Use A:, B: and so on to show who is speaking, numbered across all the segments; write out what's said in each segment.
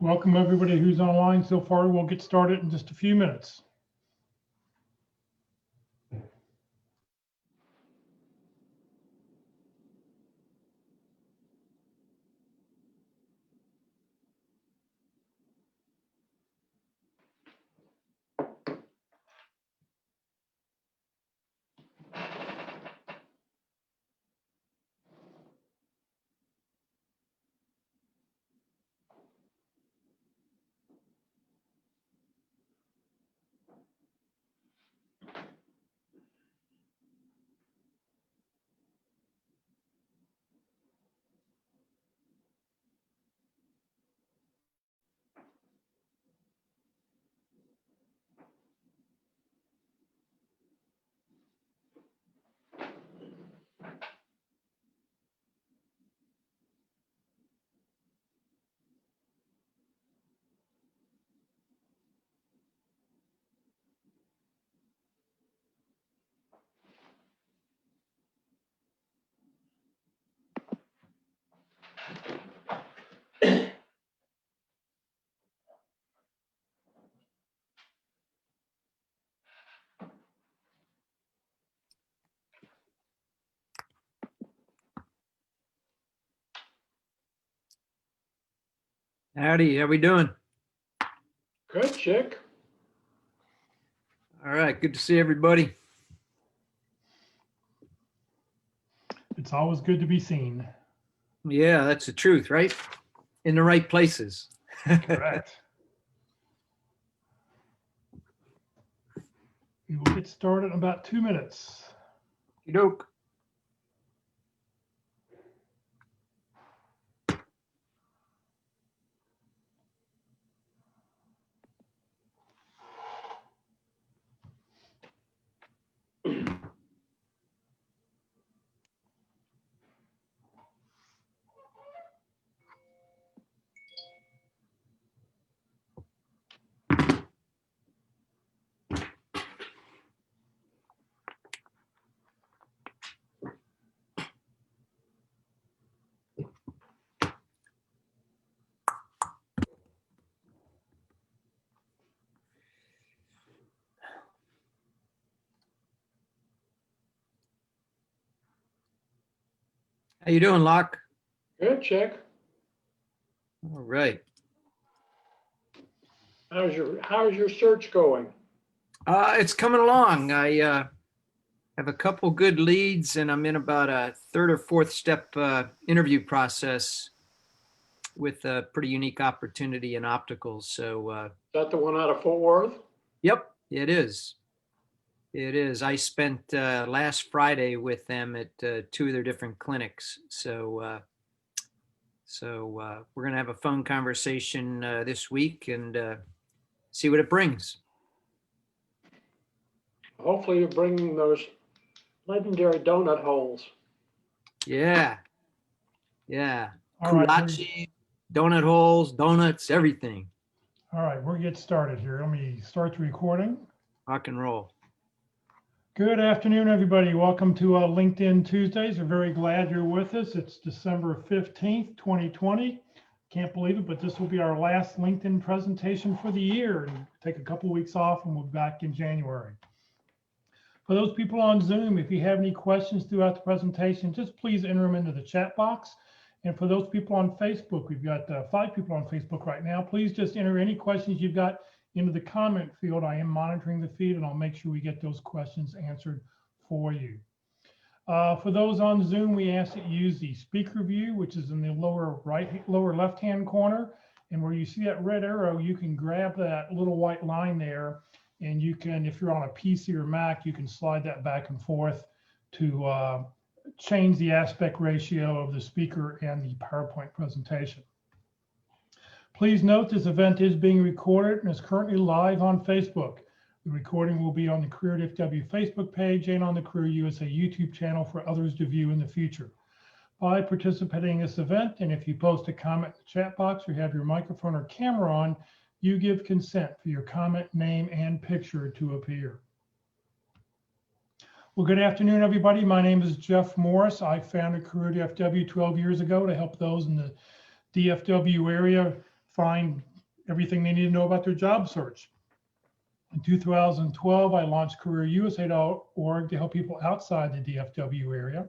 A: Welcome everybody who's online so far. We'll get started in just a few minutes.
B: Howdy, how we doing?
A: Good, Chick.
B: All right, good to see everybody.
A: It's always good to be seen.
B: Yeah, that's the truth, right? In the right places.
A: Correct. We will get started in about 2 minutes.
B: Doke. How you doing, Locke?
C: Good, Chick.
B: All right.
C: How's your search going?
B: It's coming along. I have a couple good leads, and I'm in about a third or fourth step interview process with a pretty unique opportunity in opticals. So,
C: Is that the one out of Fort Worth?
B: yep, it is. It is. I spent last Friday with them at two of their different clinics. So we're going to have a phone conversation this week and see what it brings.
C: Hopefully you're bringing those legendary donut holes.
B: Yeah. Yeah.
A: All right,
B: Kulachi, donut holes, donuts, everything.
A: All right, we'll get started here. Let me start the recording.
B: Rock and roll.
A: Good afternoon, everybody. Welcome to LinkedIn Tuesdays. We're very glad you're with us. It's December 15th, 2020. Can't believe it, but this will be our last LinkedIn presentation for the year. And take a couple weeks off and we'll be back in January. For those people on Zoom, if you have any questions throughout the presentation, just please enter them into the chat box. And for those people on Facebook, we've got 5 people on Facebook right now. Please just enter any questions you've got into the comment field. I am monitoring the feed and I'll make sure we get those questions answered for you. For those on Zoom, we ask that you use the speaker view, which is in the lower left-hand corner. And where you see that red arrow, you can grab that little white line there. And you can, if you're on a PC or Mac, you can slide that back and forth to change the aspect ratio of the speaker and the PowerPoint presentation. Please note this event is being recorded and is currently live on Facebook. The recording will be on the Career at FW Facebook page and on the Career USA YouTube channel for others to view in the future. By participating in this event, and if you post a comment in the chat box or have your microphone or camera on, you give consent for your comment, name, and picture to appear. Well, good afternoon, everybody. My name is Jeff Morris. I founded Career at FW 12 years ago to help those in the DFW area find everything they need to know about their job search. In 2012, I launched careerusa.org to help people outside the DFW area.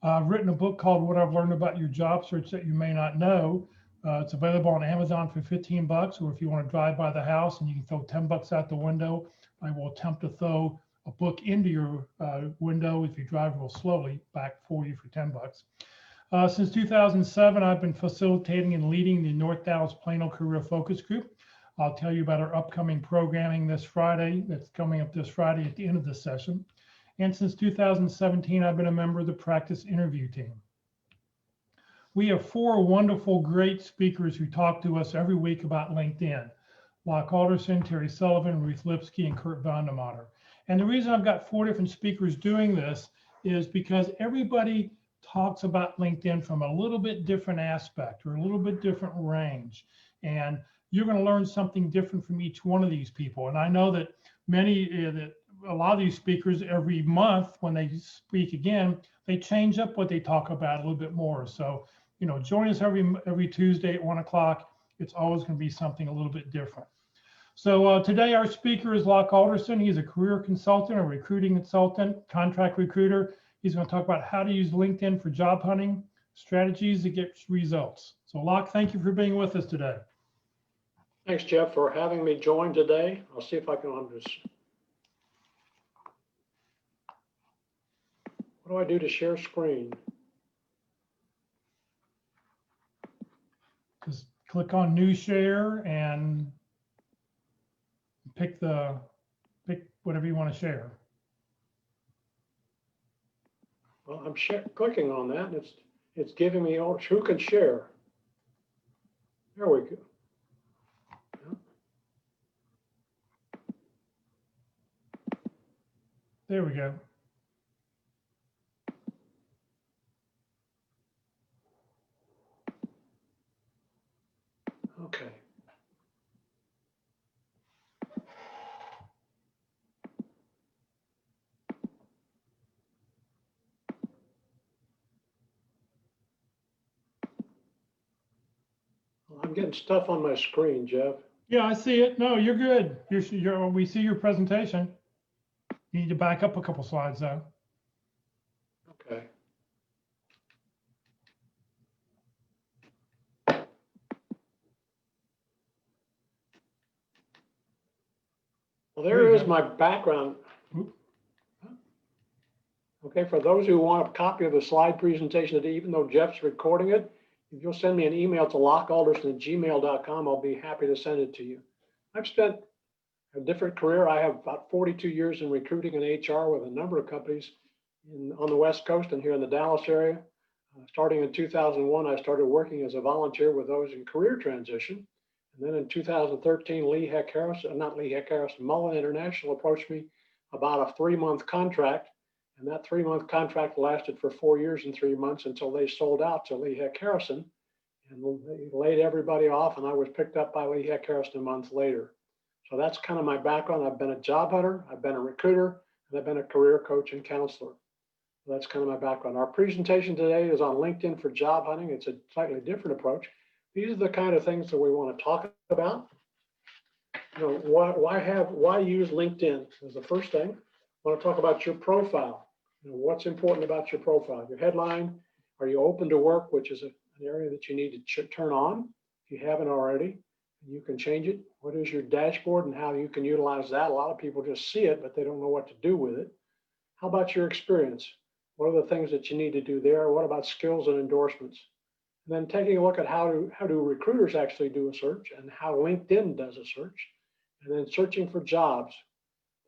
A: I've written a book called What I've Learned About Your Job Search That You May Not Know. It's available on Amazon for 15 bucks, or if you want to drive by the house and you can throw 10 bucks out the window, I will attempt to throw a book into your window if you drive real slowly back for you for 10 bucks. Since 2007, I've been facilitating and leading the North Dallas Plano Career Focus Group. I'll tell you about our upcoming programming this Friday, that's coming up this Friday at the end of this session. And since 2017, I've been a member of the practice interview team. We have 4 wonderful, great speakers who talk to us every week about LinkedIn. Locke, Alderson, Terry Sullivan, Ruth Lipsky, and Kurt Vandemater. And the reason I've got 4 different speakers doing this is because everybody talks about LinkedIn from a little bit different aspect or a little bit different range. And you're going to learn something different from each one of these people. And I know that a lot of these speakers every month when they speak again, they change up what they talk about a little bit more. So, join us every Tuesday at 1 o'clock. It's always going to be something a little bit different. So today our speaker is Locke Alderson. He's a career consultant, a recruiting consultant, contract recruiter. He's going to talk about how to use LinkedIn for job hunting, strategies to get results. So Locke, thank you for being with us today.
C: Thanks, Jeff, for having me join today. I'll see if I can understand. What do I do to share screen?
A: Just click on New Share and pick whatever you want to share.
C: Well, I'm clicking on that, and it's giving me who can share. There we go.
A: There we go.
C: Okay. Well, I'm getting stuff on my screen, Jeff.
A: Yeah, I see it. No, you're good. We see your presentation. You need to back up a couple slides though.
C: Okay. Well, there is my background.
A: Oop.
C: Okay, for those who want a copy of the slide presentation today, even though Jeff's recording it, if you'll send me an email to lockealderson@gmail.com, I'll be happy to send it to you. I've spent a different career. I have about 42 years in recruiting and HR with a number of companies on the West Coast and here in the Dallas area. Starting in 2001, I started working as a volunteer with those in career transition. And then in 2013, Mullen International approached me about a 3-month contract. And that 3-month contract lasted for 4 years and 3 months until they sold out to Lee Heck Harrison. And they laid everybody off, and I was picked up by Lee Heck Harrison a month later. So that's kind of my background. I've been a job hunter, I've been a recruiter, and I've been a career coach and counselor. So that's kind of my background. Our presentation today is on LinkedIn for job hunting. It's a slightly different approach. These are the kind of things that we want to talk about. Why use LinkedIn is the first thing. I want to talk about your profile. What's important about your profile? Your headline, are you open to work, which is an area that you need to turn on if you haven't already. You can change it. What is your dashboard and how you can utilize that? A lot of people just see it, but they don't know what to do with it. How about your experience? What are the things that you need to do there? What about skills and endorsements? And then taking a look at how do recruiters actually do a search and how LinkedIn does a search. And then searching for jobs,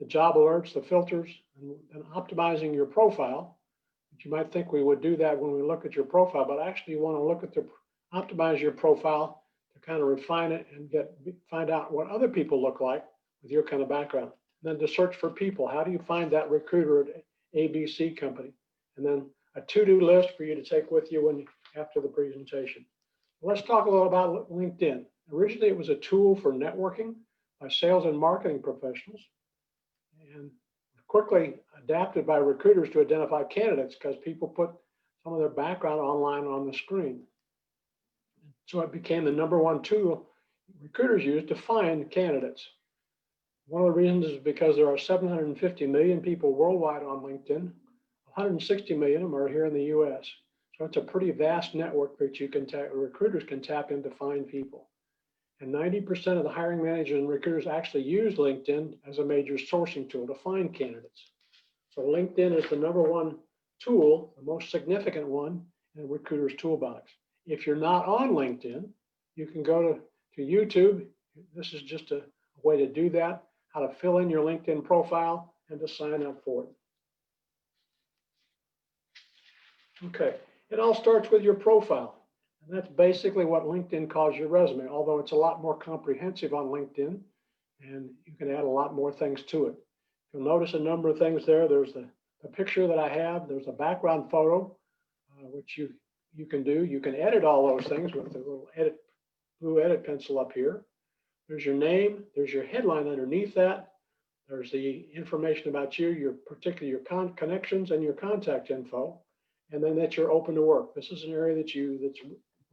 C: the job alerts, the filters, and optimizing your profile. You might think we would do that when we look at your profile, but actually you want to look at optimize your profile to kind of refine it and find out what other people look like with your kind of background. And then to search for people. How do you find that recruiter at ABC company? And then a to-do list for you to take with you after the presentation. Let's talk a little about LinkedIn. Originally, it was a tool for networking by sales and marketing professionals, and quickly adapted by recruiters to identify candidates because people put some of their background online on the screen. So it became the #1 tool recruiters use to find candidates. One of the reasons is because there are 750 million people worldwide on LinkedIn. 160 million of them are here in the US. So it's a pretty vast network that recruiters can tap in to find people. And 90% of the hiring managers and recruiters actually use LinkedIn as a major sourcing tool to find candidates. So LinkedIn is the #1 tool, the most significant one in a recruiter's toolbox. If you're not on LinkedIn, you can go to YouTube. This is just a way to do that, how to fill in your LinkedIn profile and to sign up for it. Okay, it all starts with your profile. And that's basically what LinkedIn calls your resume, although it's a lot more comprehensive on LinkedIn and you can add a lot more things to it. You'll notice a number of things there. There's the picture that I have. There's a background photo, which you can do. You can edit all those things with the little blue edit pencil up here. There's your name. There's your headline underneath that. There's the information about you, particularly your connections and your contact info. And then that you're open to work. This is an area that's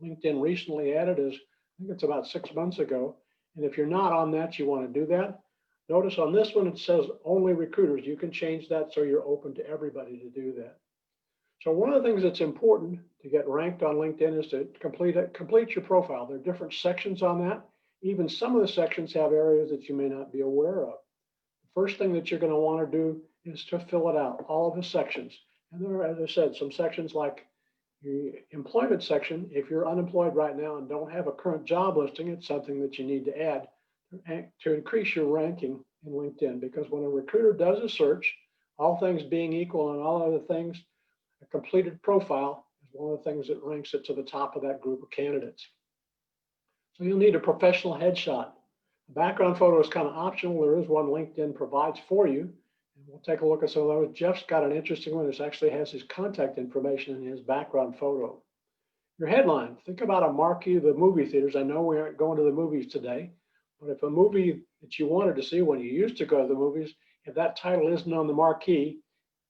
C: LinkedIn recently added, I think it's about 6 months ago. And if you're not on that, you want to do that. Notice on this one, it says only recruiters. You can change that so you're open to everybody to do that. So one of the things that's important to get ranked on LinkedIn is to complete your profile. There are different sections on that. Even some of the sections have areas that you may not be aware of. The first thing that you're going to want to do is to fill it out, all of the sections. And there are, as I said, some sections like the employment section. If you're unemployed right now and don't have a current job listing, it's something that you need to add to increase your ranking in LinkedIn. Because when a recruiter does a search, all things being equal and all other things, a completed profile is one of the things that ranks it to the top of that group of candidates. So you'll need a professional headshot. The background photo is kind of optional. There is one LinkedIn provides for you. And we'll take a look at some of those. Jeff's got an interesting one. This actually has his contact information in his background photo. Your headline, think about a marquee of the movie theaters. I know we aren't going to the movies today, but if a movie that you wanted to see when you used to go to the movies, if that title isn't on the marquee,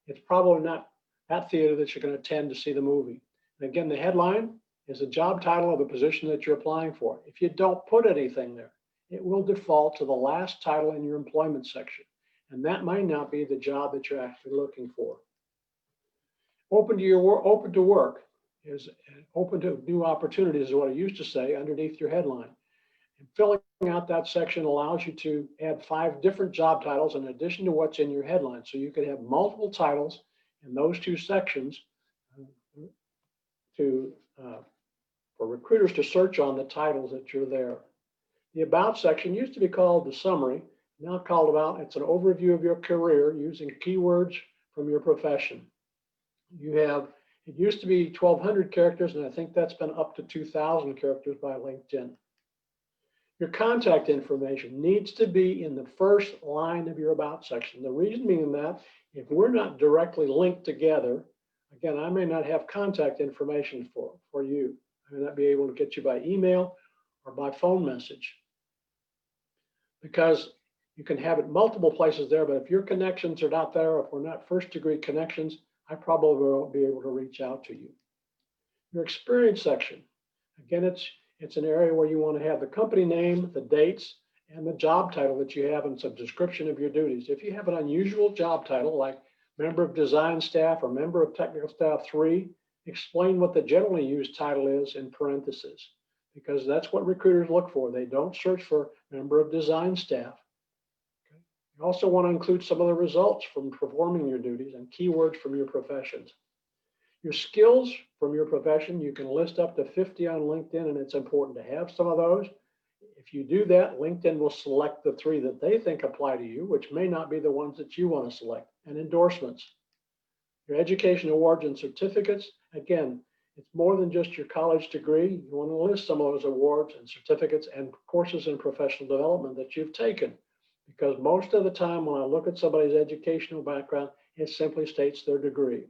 C: it's probably not that theater that you're going to attend to see the movie. And again, the headline is the job title of the position that you're applying for. If you don't put anything there, it will default to the last title in your employment section. And that might not be the job that you're actually looking for. Open to work is open to new opportunities is what I used to say underneath your headline. And filling out that section allows you to add 5 different job titles in addition to what's in your headline. So you could have multiple titles in those 2 sections for recruiters to search on the titles that you're there. The About section used to be called the Summary, now called About. It's an overview of your career using keywords from your profession. It used to be 1,200 characters, and I think that's been up to 2,000 characters by LinkedIn. Your contact information needs to be in the first line of your About section. The reason being that if we're not directly linked together, again, I may not have contact information for you. I may not be able to get you by email or by phone message, because you can have it multiple places there, but if your connections are not there, if we're not first-degree connections, I probably won't be able to reach out to you. Your experience section, again, it's an area where you want to have the company name, the dates, and the job title that you have, and some description of your duties. If you have an unusual job title like member of design staff or member of technical staff 3, explain what the generally used title is in parentheses, because that's what recruiters look for. They don't search for member of design staff. Okay. You also want to include some of the results from performing your duties and keywords from your professions. Your skills from your profession, you can list up to 50 on LinkedIn, and it's important to have some of those. If you do that, LinkedIn will select the 3 that they think apply to you, which may not be the ones that you want to select. And endorsements. Your education awards and certificates, again, it's more than just your college degree. You want to list some of those awards and certificates and courses in professional development that you've taken. Because most of the time when I look at somebody's educational background, it simply states their degree.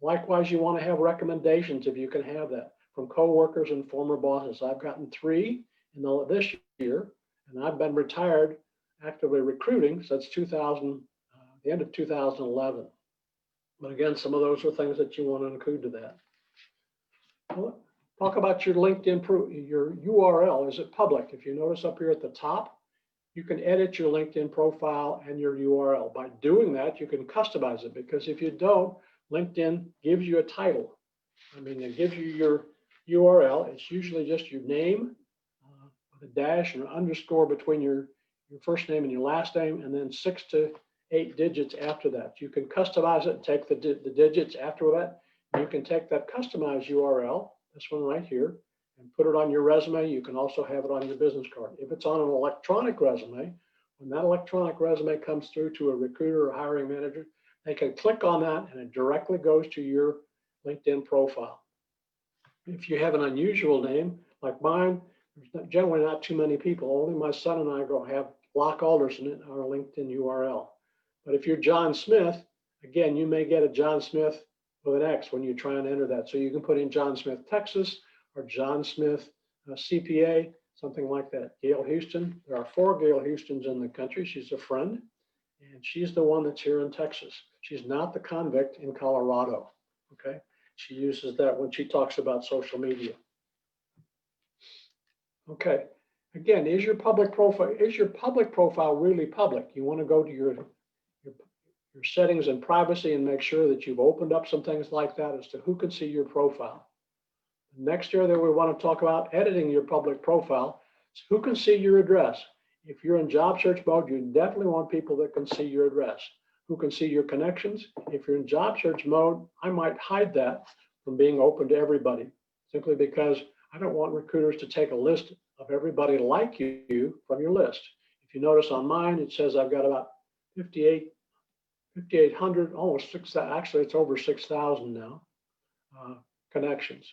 C: Likewise, you want to have recommendations if you can have that from coworkers and former bosses. I've gotten 3 in this year, and I've been retired actively recruiting since the end of 2011. But again, some of those are things that you want to include to that. Well, Talk about your LinkedIn, your URL. Is it public? If you notice up here at the top, you can edit your LinkedIn profile and your URL. By doing that, you can customize it, because if you don't, LinkedIn gives you a title. I mean, it gives you your URL. It's usually just your name with a dash and an underscore between your first name and your last name, and then 6 to 8 digits after that. You can customize it and take the digits after that. You can take that customized URL, this one right here, and put it on your resume. You can also have it on your business card. If it's on an electronic resume, when that electronic resume comes through to a recruiter or hiring manager, they can click on that and it directly goes to your LinkedIn profile. If you have an unusual name like mine, there's generally not too many people. Only my son and I go have Locke Alderson in our LinkedIn URL. But if you're John Smith, again, you may get a John Smith with an X when you try and enter that. So you can put in John Smith, Texas, or John Smith CPA, something like that. Gail Houston, there are 4 Gail Houstons in the country. She's a friend, and she's the one that's here in Texas. She's not the convict in Colorado, okay? She uses that when she talks about social media. Okay, again, is your public profile really public? You want to go to your settings and privacy and make sure that you've opened up some things like that as to who can see your profile. Next area that we want to talk about editing your public profile is who can see your address. If you're in job search mode, you definitely want people that can see your address. Who can see your connections? If you're in job search mode, I might hide that from being open to everybody, simply because I don't want recruiters to take a list of everybody like you from your list. If you notice on mine, it says I've got about 5,800, almost 6,000, actually it's over 6,000 now, connections.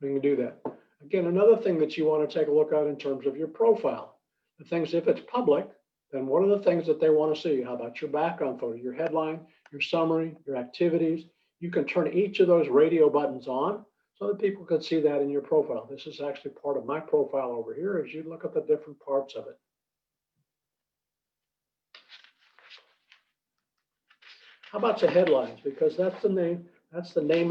C: We can do that. Again, another thing that you want to take a look at in terms of your profile, the things, if it's public, then what are the things that they want to see? How about your background photo, your headline, your summary, your activities? You can turn each of those radio buttons on so that people can see that in your profile. This is actually part of my profile over here as you look at the different parts of it. How about your headlines? Because that's the name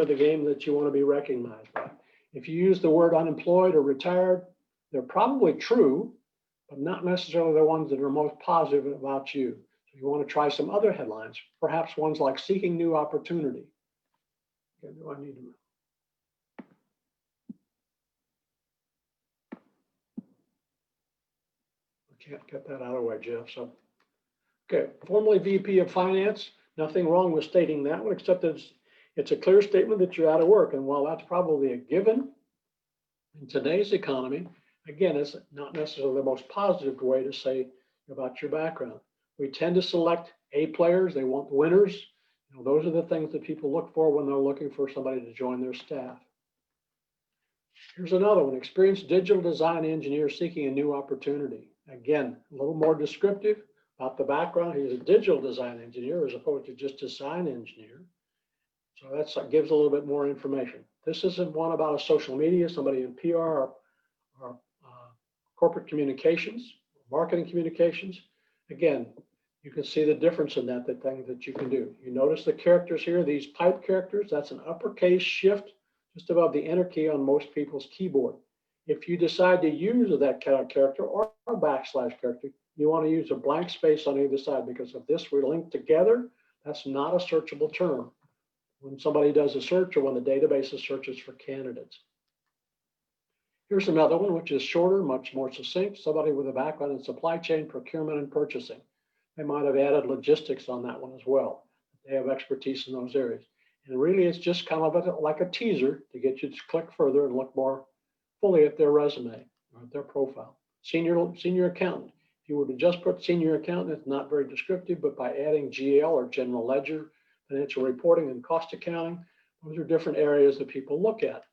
C: of the game that you want to be recognized by. If you use the word unemployed or retired, they're probably true, but not necessarily the ones that are most positive about you. So you want to try some other headlines, perhaps ones like seeking new opportunity. Okay, do I need to? I can't get that out of the way, Jeff. So, okay, formerly VP of Finance. Nothing wrong with stating that one, except that it's a clear statement that you're out of work. And while that's probably a given in today's economy, again, it's not necessarily the most positive way to say about your background. We tend to select A players. They want winners. You know, those are the things that people look for when they're looking for somebody to join their staff. Here's another one, experienced digital design engineer seeking a new opportunity. Again, a little more descriptive about the background. He's a digital design engineer as opposed to just design engineer. So that gives a little bit more information. This isn't one about a social media, somebody in PR or corporate communications, marketing communications. Again, you can see the difference in that, the things that you can do. You notice the characters here, these pipe characters, that's an uppercase shift just above the enter key on most people's keyboard. If you decide to use that character or a backslash character, you want to use a blank space on either side, because if this were linked together, that's not a searchable term when somebody does a search or when the database searches for candidates. Here's another one, which is shorter, much more succinct. Somebody with a background in supply chain, procurement, and purchasing. They might have added logistics on that one as well. They have expertise in those areas. And really, it's just kind of like a teaser to get you to click further and look more fully at their resume or at their profile. Senior accountant. If you were to just put senior accountant, it's not very descriptive, but by adding GL or general ledger, financial reporting, and cost accounting, those are different areas that people look at.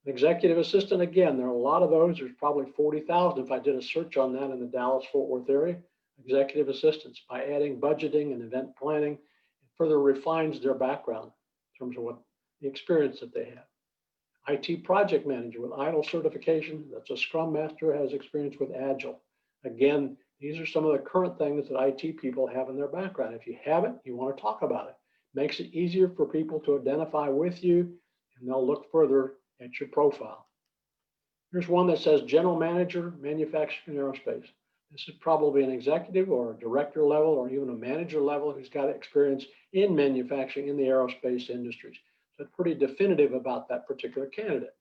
C: An executive assistant, again, there are a lot of those. There's probably 40,000 if I did a search on that in the Dallas-Fort Worth area. Executive assistants, by adding budgeting and event planning, it further refines their background in terms of what the experience that they have. IT project manager with ITIL certification, that's a Scrum Master, has experience with Agile. Again, these are some of the current things that IT people have in their background. If you have it, you want to talk about it. Makes it easier for people to identify with you, and they'll look further at your profile. Here's one that says General Manager, Manufacturing Aerospace. This is probably an executive or a director level or even a manager level who's got experience in manufacturing in the aerospace industries. So it's pretty definitive about that particular candidate.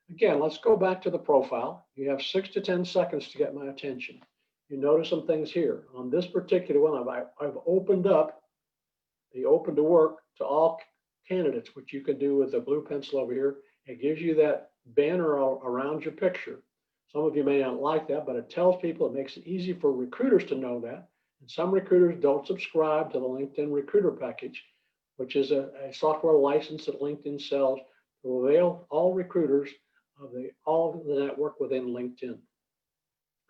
C: Again, let's go back to the profile. You have 6 to 10 seconds to get my attention. You notice some things here. On this particular one, I've opened up the open to work to all candidates, which you can do with the blue pencil over here. It gives you that banner around your picture. Some of you may not like that, but it tells people, it makes it easy for recruiters to know that. And some recruiters don't subscribe to the LinkedIn Recruiter Package, which is a software license that LinkedIn sells to avail all recruiters of all of the network within LinkedIn.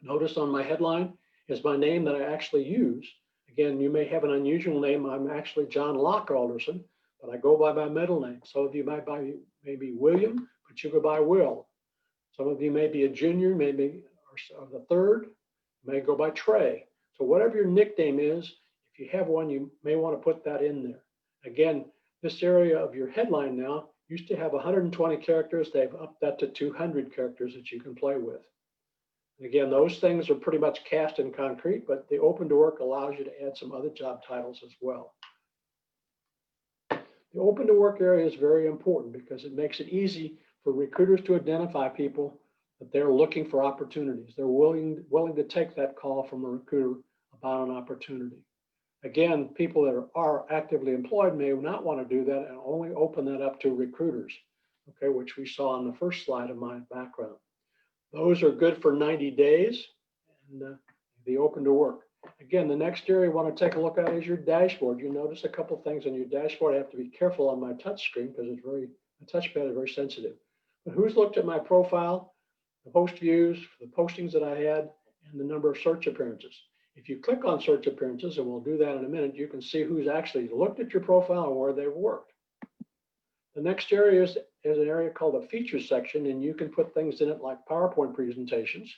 C: Notice on my headline is my name that I actually use. Again, you may have an unusual name. I'm actually John Locke Alderson, but I go by my middle name. Some of you might maybe William, but you go by Will. Some of you may be a junior, maybe or the third, may go by Trey. So whatever your nickname is, if you have one, you may want to put that in there. Again, this area of your headline now used to have 120 characters. They've upped that to 200 characters that you can play with. And again, those things are pretty much cast in concrete, but the open to work allows you to add some other job titles as well. The open to work area is very important because it makes it easy for recruiters to identify people that they're looking for opportunities. They're willing to take that call from a recruiter about an opportunity. Again, people that are actively employed may not want to do that and only open that up to recruiters, okay, which we saw on the first slide of my background. Those are good for 90 days and the open to work. Again, the next area you want to take a look at is your dashboard. You notice a couple things on your dashboard. I have to be careful on my touch screen because the touchpad is very sensitive. But who's looked at my profile, the post views, the postings that I had, and the number of search appearances. If you click on search appearances, and we'll do that in a minute, you can see who's actually looked at your profile and where they've worked. The next area is an area called a features section, and you can put things in it like PowerPoint presentations.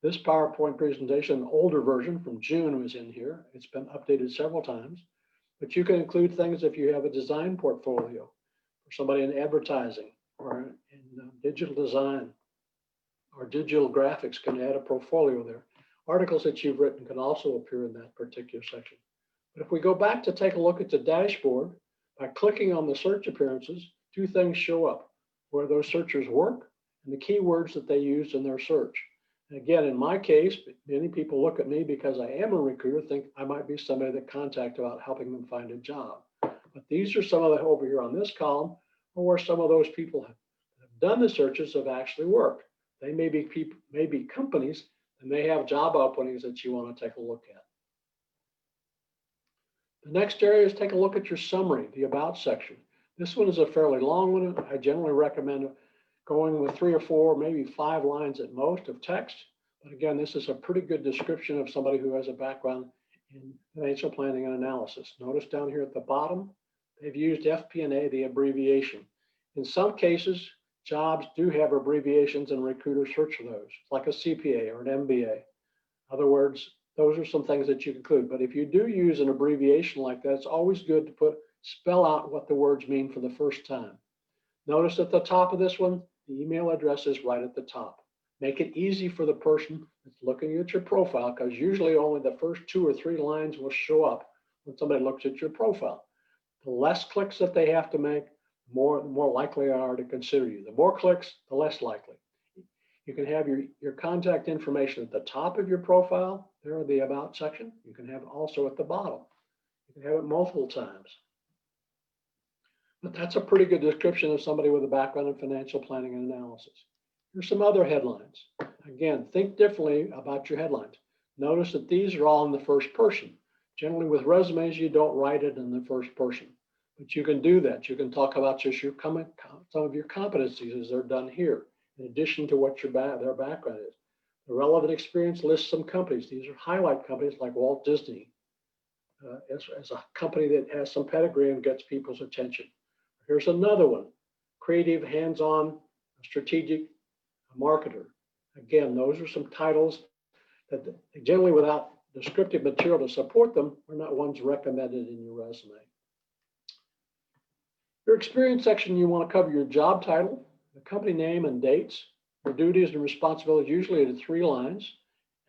C: This PowerPoint presentation, an older version from June, was in here. It's been updated several times, but you can include things if you have a design portfolio for somebody in advertising or in digital design or digital graphics can add a portfolio there. Articles that you've written can also appear in that particular section. But if we go back to take a look at the dashboard, by clicking on the search appearances, two things show up: where those searchers work and the keywords that they used in their search. And again, in my case, many people look at me because I am a recruiter, think I might be somebody that contact about helping them find a job. But these are some of the, over here on this column, or where some of those people have done the searches have actually worked. They may be people, maybe companies that may have job openings that you want to take a look at. The next area is take a look at your summary, the about section. This one is a fairly long one. I generally recommend going with 3 or 4, maybe 5 lines at most of text. But again, this is a pretty good description of somebody who has a background in financial planning and analysis. Notice down here at the bottom, they've used FP&A, the abbreviation. In some cases, jobs do have abbreviations and recruiters search for those, like a CPA or an MBA. In other words, those are some things that you include. But if you do use an abbreviation like that, it's always good to spell out what the words mean for the first time. Notice at the top of this one, the email address is right at the top. Make it easy for the person that's looking at your profile, because usually only the first 2 or 3 lines will show up when somebody looks at your profile. The less clicks that they have to make, the more likely they are to consider you. The more clicks, the less likely. You can have your contact information at the top of your profile, there in the about section. You can have it also at the bottom. You can have it multiple times. But that's a pretty good description of somebody with a background in financial planning and analysis. Here's some other headlines. Again, think differently about your headlines. Notice that these are all in the first person. Generally with resumes, you don't write it in the first person, but you can do that. You can talk about just some of your competencies as they're done here, in addition to what their background is. The relevant experience lists some companies. These are highlight companies like Walt Disney as a company that has some pedigree and gets people's attention. Here's another one, creative, hands-on, strategic marketer. Again, those are some titles that generally without descriptive material to support them are not ones recommended in your resume. Your experience section, you want to cover your job title, the company name and dates, your duties and responsibilities, usually in 3 lines,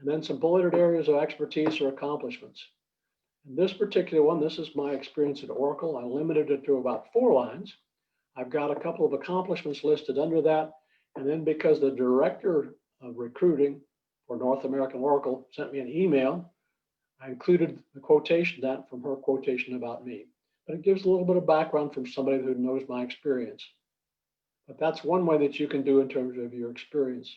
C: and then some bulleted areas of expertise or accomplishments. In this particular one, this is my experience at Oracle. I limited it to about 4 lines. I've got a couple of accomplishments listed under that. And then because the director of recruiting for North American Oracle sent me an email, I included the quotation that from her quotation about me. But it gives a little bit of background from somebody who knows my experience. But that's one way that you can do in terms of your experience.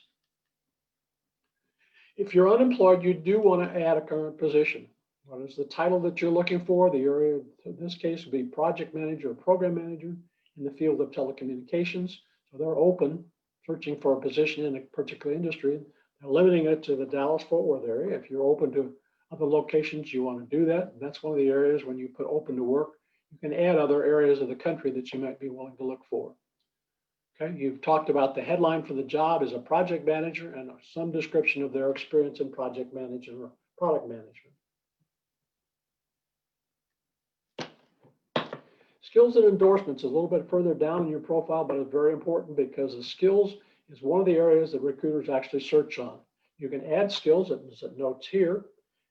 C: If you're unemployed, you do want to add a current position. What is the title that you're looking for? The area, in this case, would be project manager or program manager in the field of telecommunications. So they're open, searching for a position in a particular industry. They're limiting it to the Dallas-Fort Worth area. If you're open to other locations, you want to do that. That's one of the areas when you put open to work, you can add other areas of the country that you might be willing to look for. Okay, you've talked about the headline for the job is a project manager and some description of their experience in project management or product management. Skills and endorsements is a little bit further down in your profile, but it's very important because the skills is one of the areas that recruiters actually search on. You can add skills, it notes here.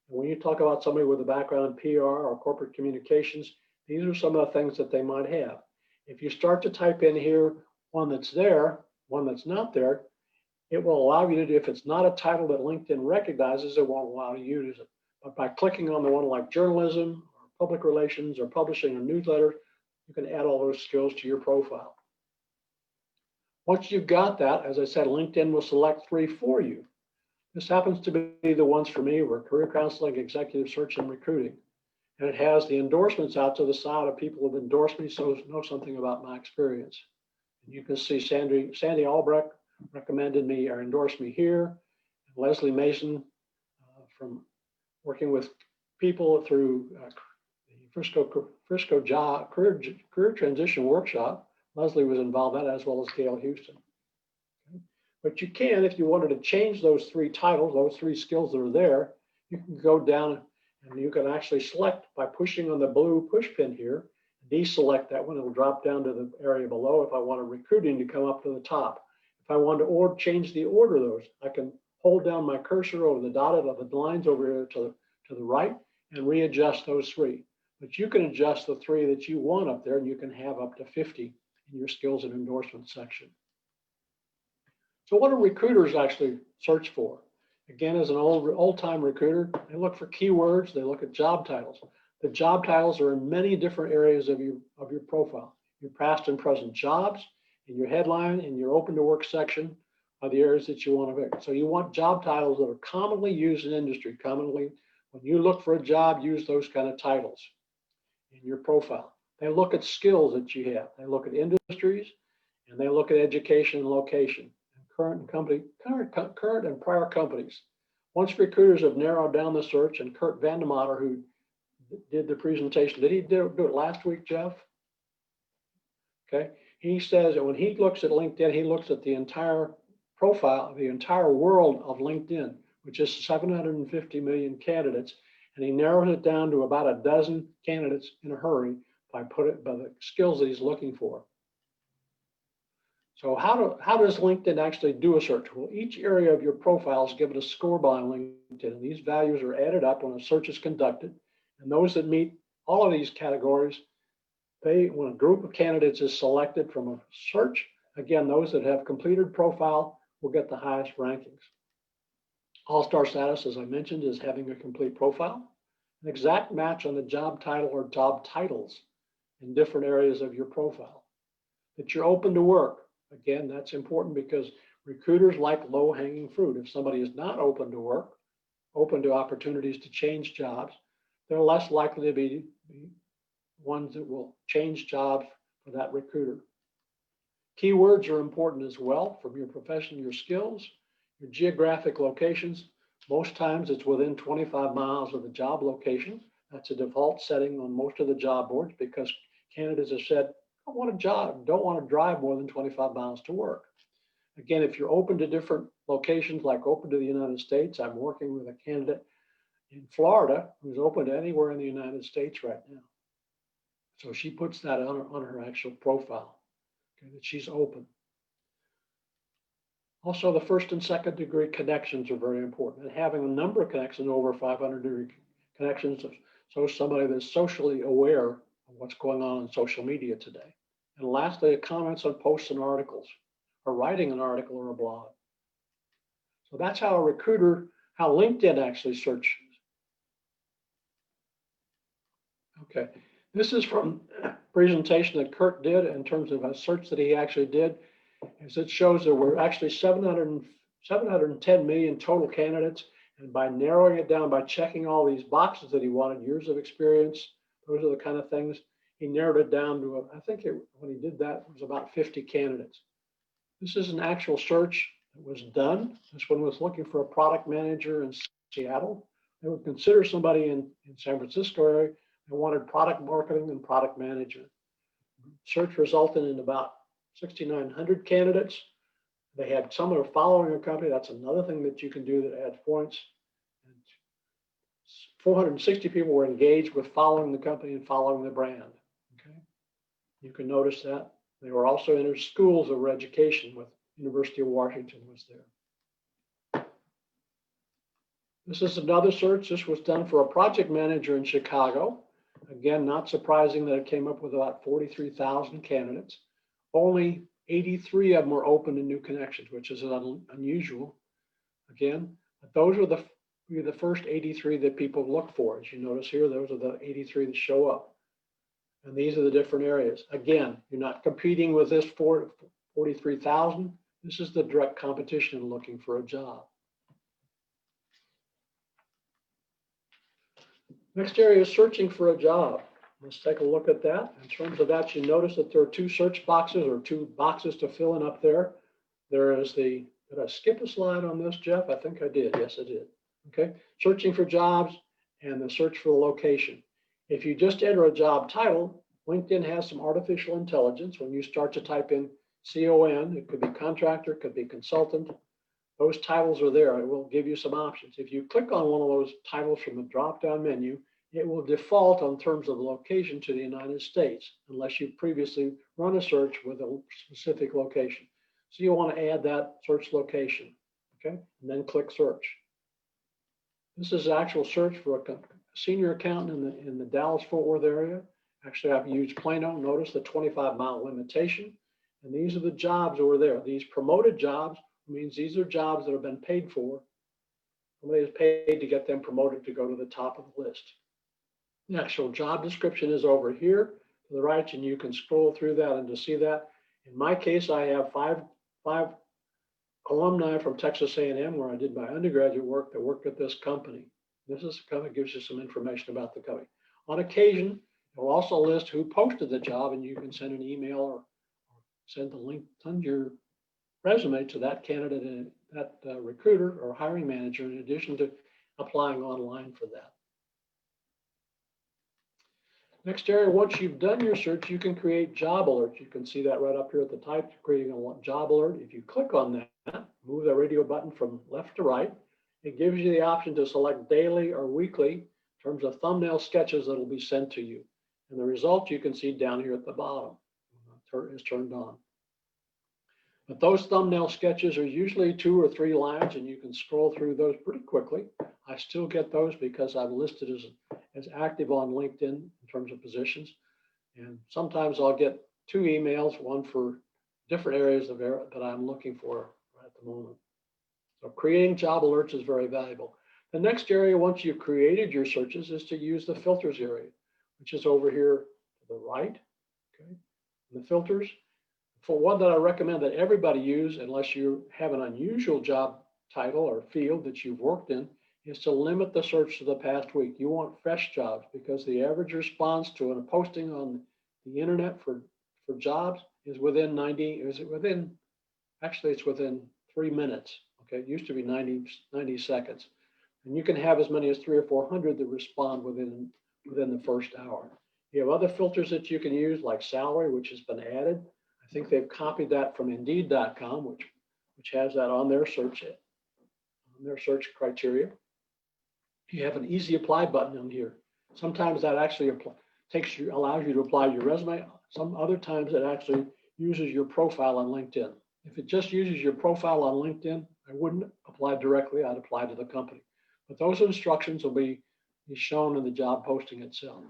C: And when you talk about somebody with a background in PR or corporate communications, these are some of the things that they might have. If you start to type in here, one that's there, one that's not there, it will allow you to do, if it's not a title that LinkedIn recognizes, it won't allow you to use it. But by clicking on the one like journalism, or public relations, or publishing a newsletter, you can add all those skills to your profile. Once you've got that, as I said, LinkedIn will select 3 for you. This happens to be the ones for me were career counseling, executive search, and recruiting. And it has the endorsements out to the side of people who've endorsed me, so know something about my experience. And you can see Sandy Albrecht recommended me or endorsed me here. And Leslie Mason from working with people through the Frisco Job Career Transition Workshop. Leslie was involved in that, as well as Gail Houston. Okay. But you can, if you wanted to change those 3 titles, those 3 skills that are there, you can go down and you can actually select by pushing on the blue push pin here, deselect that one, it'll drop down to the area below. If I wanted recruiting to come up to the top. If I wanted to change the order of those, I can hold down my cursor over the dotted of the lines over here to the right and readjust those 3. But you can adjust the 3 that you want up there, and you can have up to 50 in your skills and endorsement section. So what do recruiters actually search for? Again, as an old-time recruiter, they look for keywords, they look at job titles. The job titles are in many different areas of your profile. Your past and present jobs, in your headline, in your open to work section are the areas that you want to pick. So you want job titles that are commonly used in industry. Commonly, when you look for a job, use those kind of titles in your profile. They look at skills that you have. They look at industries, and they look at education and location, and current and prior companies. Once recruiters have narrowed down the search, and Kurt Vandemotter, who did the presentation, did he do it last week, Jeff? Okay, he says that when he looks at LinkedIn, he looks at the entire profile, the entire world of LinkedIn, which is 750 million candidates, and he narrows it down to about a dozen candidates in a hurry by the skills that he's looking for. So how does LinkedIn actually do a search? Well, each area of your profile is given a score by LinkedIn, and these values are added up when a search is conducted. And those that meet all of these categories, when a group of candidates is selected from a search, again, those that have completed profile will get the highest rankings. All-star status, as I mentioned, is having a complete profile. An exact match on the job title or job titles in different areas of your profile. That you're open to work. Again, that's important because recruiters like low-hanging fruit. If somebody is not open to work, open to opportunities to change jobs, they're less likely to be ones that will change jobs for that recruiter. Keywords are important as well from your profession, your skills, your geographic locations. Most times it's within 25 miles of the job location. That's a default setting on most of the job boards because candidates have said, I want a job, don't want to drive more than 25 miles to work. Again, if you're open to different locations, like open to the United States, I'm working with a candidate in Florida who's open to anywhere in the United States right now. So she puts that on her actual profile, okay, that she's open. Also, the first and second degree connections are very important, and having a number of connections, over 500 degree connections, so somebody that's socially aware of what's going on social media today. And lastly, comments on posts and articles, or writing an article or a blog. So that's how a recruiter, how LinkedIn actually searches. Okay, this is from a presentation that Kurt did in terms of a search that he actually did. As it shows there were actually 710 million total candidates. And by narrowing it down, by checking all these boxes that he wanted, years of experience, those are the kind of things, he narrowed it down to, when he did that, it was about 50 candidates. This is an actual search that was done. This one was looking for a product manager in Seattle. They would consider somebody in San Francisco area and wanted product marketing and product management. Search resulted in about 6,900 candidates. They had some that are following a company. That's another thing that you can do that adds points. And 460 people were engaged with following the company and following the brand. Okay, you can notice that. They were also in schools of education with University of Washington was there. This is another search. This was done for a project manager in Chicago. Again, not surprising that it came up with about 43,000 candidates. Only 83 of them were open to new connections, which is unusual. Again, but those are the first 83 that people look for. As you notice here, those are the 83 that show up. And these are the different areas. Again, you're not competing with this 43,000. This is the direct competition looking for a job. Next area is searching for a job. Let's take a look at that. In terms of that, you notice that there are two search boxes or two boxes to fill in up there. There is did I skip a slide on this, Jeff? I think I did. Yes, I did. Okay, searching for jobs and the search for the location. If you just enter a job title, LinkedIn has some artificial intelligence. When you start to type in CON, it could be contractor, could be consultant. Those titles are there. It will give you some options. If you click on one of those titles from the drop-down menu, it will default on terms of the location to the United States, unless you've previously run a search with a specific location. So you want to add that search location, okay? And then click search. This is actual search for a senior accountant in the Dallas-Fort Worth area. Actually, I've used Plano. Notice the 25-mile limitation. And these are the jobs over there. These promoted jobs means these are jobs that have been paid for. Somebody is paid to get them promoted to go to the top of the list. The actual job description is over here to the right, and you can scroll through that and to see that. In my case, I have five alumni from Texas A&M where I did my undergraduate work that worked at this company. This is kind of gives you some information about the company. On occasion, it will also list who posted the job, and you can send an email or send the link, send your resume to that candidate and that recruiter or hiring manager, in addition to applying online for that. Next area, once you've done your search, you can create job alerts. You can see that right up here at the top, creating a job alert. If you click on that, move the radio button from left to right, it gives you the option to select daily or weekly in terms of thumbnail sketches that will be sent to you. And the result you can see down here at the bottom is turned on. But those thumbnail sketches are usually 2 or 3 lines, and you can scroll through those pretty quickly. I still get those because I'm listed as active on LinkedIn in terms of positions. And sometimes I'll get 2 emails, one for different areas that I'm looking for right at the moment. So creating job alerts is very valuable. The next area, once you've created your searches, is to use the filters area, which is over here to the right. Okay, and the filters. For one that I recommend that everybody use, unless you have an unusual job title or field that you've worked in, is to limit the search to the past week. You want fresh jobs, because the average response to a posting on the internet for jobs is within it's within 3 minutes. Okay, it used to be 90 seconds. And you can have as many as 300 or 400 that respond within the first hour. You have other filters that you can use, like salary, which has been added. I think they've copied that from Indeed.com, which has that on their search criteria. You have an easy apply button on here. Sometimes that actually allows you to apply your resume. Some other times it actually uses your profile on LinkedIn. If it just uses your profile on LinkedIn, I wouldn't apply directly, I'd apply to the company. But those instructions will be shown in the job posting itself.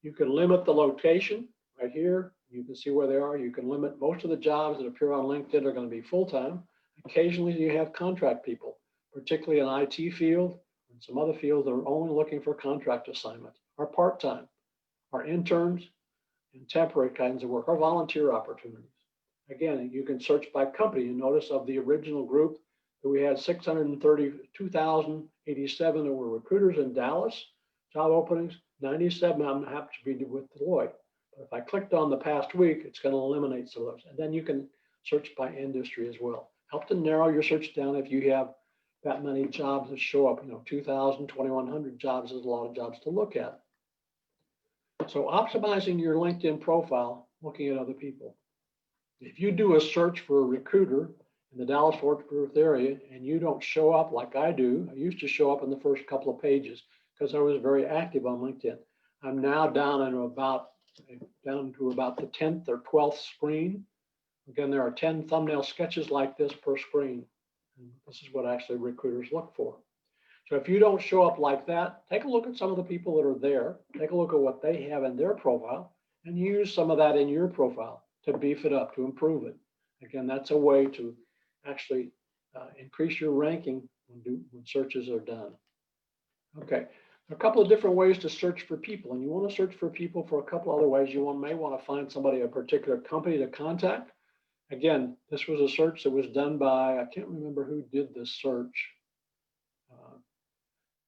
C: You can limit the location right here. You can see where they are. You can limit most of the jobs that appear on LinkedIn are going to be full-time. Occasionally you have contract people, particularly in IT field and some other fields that are only looking for contract assignments, or part-time, or interns and temporary kinds of work, or volunteer opportunities. Again, you can search by company. You notice of the original group that we had 632,087 that were recruiters in Dallas, job openings, 97 of them happen to be with Deloitte. But if I clicked on the past week, it's going to eliminate some of those. And then you can search by industry as well. Help to narrow your search down if you have that many jobs that show up. 2,000, 2,100 jobs is a lot of jobs to look at. So optimizing your LinkedIn profile, looking at other people. If you do a search for a recruiter in the Dallas-Fort Worth area and you don't show up like I do, I used to show up in the first couple of pages because I was very active on LinkedIn. I'm now down to about the 10th or 12th screen. Again, there are 10 thumbnail sketches like this per screen. And this is what actually recruiters look for. So if you don't show up like that, take a look at some of the people that are there. Take a look at what they have in their profile and use some of that in your profile to beef it up, to improve it. Again, that's a way to actually increase your ranking when searches are done. Okay, a couple of different ways to search for people, and you want to search for people for a couple other ways. You may want to find somebody, a particular company to contact. Again, this was a search that was done by, I can't remember who did this search.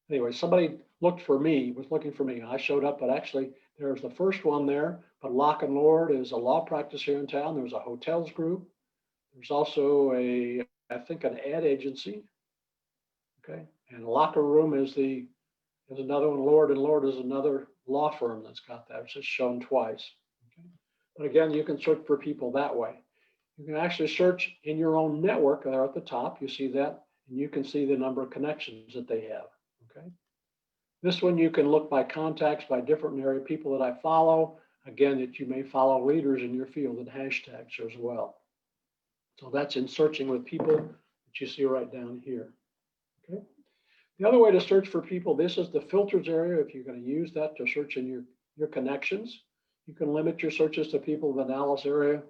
C: Anyway, somebody was looking for me. I showed up, but actually there's the first one there, but Locke and Lord is a law practice here in town. There's a hotels group. There's also I think an ad agency. Okay. And Locker Room is another one. Lord and Lord is another law firm that's got that. It's just shown twice. Okay. But again, you can search for people that way. You can actually search in your own network there at the top. You see that, and you can see the number of connections that they have. Okay. This one you can look by contacts, by different area people that I follow. Again, that you may follow leaders in your field and hashtags as well. So that's in searching with people that you see right down here. Okay. The other way to search for people, this is the filters area. If you're going to use that to search in your connections, you can limit your searches to people in the Dallas area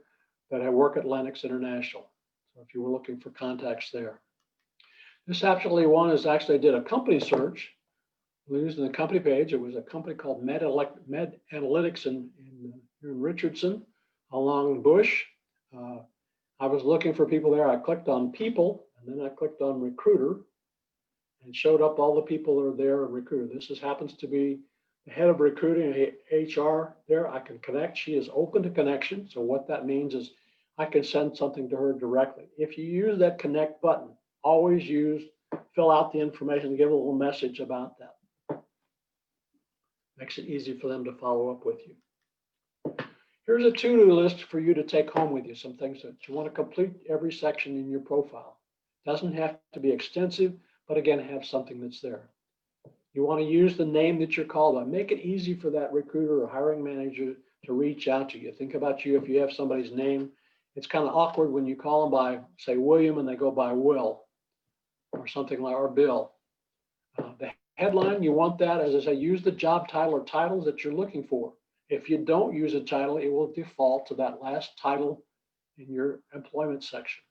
C: that have work at Lennox International. So if you were looking for contacts there. This actually one is actually did a company search. Using the company page. It was a company called Med Analytics here in Richardson along Bush. I was looking for people there. I clicked on people and then I clicked on recruiter and showed up all the people that are there in recruiter. This happens to be the head of recruiting and HR there. I can connect. She is open to connection. So what that means is I can send something to her directly. If you use that connect button, always fill out the information and give a little message about that. Makes it easy for them to follow up with you. Here's a to-do list for you to take home with you, some things that you want to complete every section in your profile. Doesn't have to be extensive, but again, have something that's there. You want to use the name that you're called by. Make it easy for that recruiter or hiring manager to reach out to you. Think about you if you have somebody's name. It's kind of awkward when you call them by, say, William, and they go by Will or something like, or Bill. The headline, you want that, as I say, use the job title or titles that you're looking for. If you don't use a title, it will default to that last title in your employment section.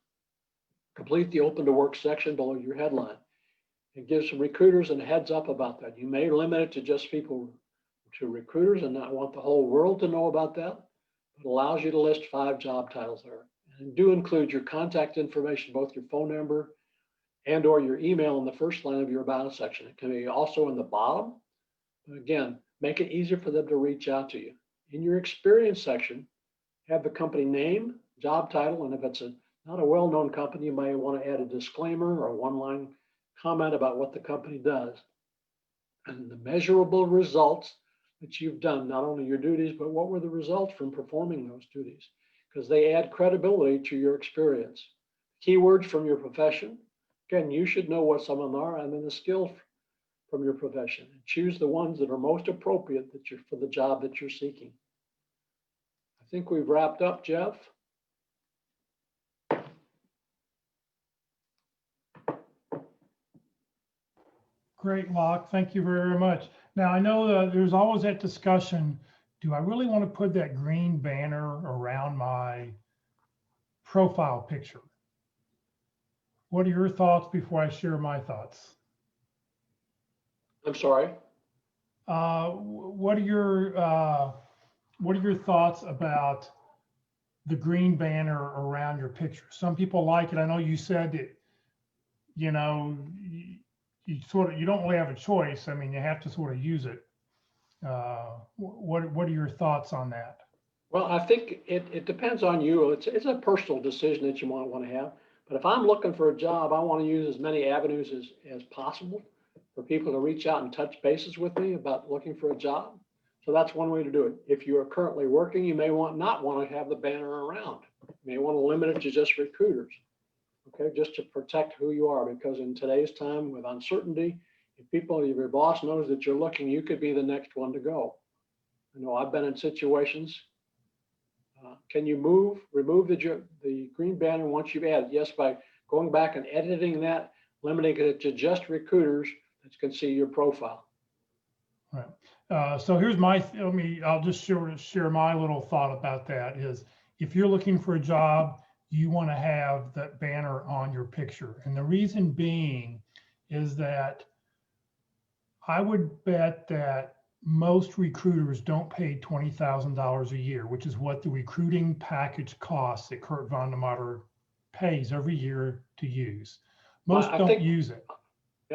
C: Complete the open to work section below your headline. It gives some recruiters a heads up about that. You may limit it to just to recruiters and not want the whole world to know about that. It allows you to list 5 job titles there. And do include your contact information, both your phone number and or your email in the first line of your about section. It can be also in the bottom. But again, make it easier for them to reach out to you. In your experience section, have the company name, job title, and if it's not a well-known company, you might want to add a disclaimer or a one-line comment about what the company does. And the measurable results that you've done, not only your duties, but what were the results from performing those duties? Because they add credibility to your experience. Keywords from your profession. Again, you should know what some of them are, and then the skills from your profession. And choose the ones that are most appropriate for the job that you're seeking. I think we've wrapped up, Jeff.
A: Great, Locke. Thank you very much. Now, I know that there's always that discussion. Do I really want to put that green banner around my profile picture? What are your thoughts before I share my thoughts?
C: I'm sorry.
A: What are your thoughts about the green banner around your picture? Some people like it. I know you said that, you know, you don't really have a choice. I mean, you have to sort of use it. What are your thoughts on that?
C: Well, I think it depends on you. It's a personal decision that you might want to have. But if I'm looking for a job, I want to use as many avenues as possible for people to reach out and touch bases with me about looking for a job. So that's one way to do it. If you are currently working, you may not want to have the banner around. You may want to limit it to just recruiters, okay, just to protect who you are. Because in today's time with uncertainty, if your boss knows that you're looking, you could be the next one to go. I know I've been in situations. Can you remove the green banner once you've added? Yes, by going back and editing that, limiting it to just recruiters that can see your profile.
A: Right. So here's I'll just share my little thought about that is if you're looking for a job, you want to have that banner on your picture. And the reason being is that I would bet that most recruiters don't pay $20,000 a year, which is what the recruiting package costs that Kurt Vondermatter pays every year to use. Most don't use it.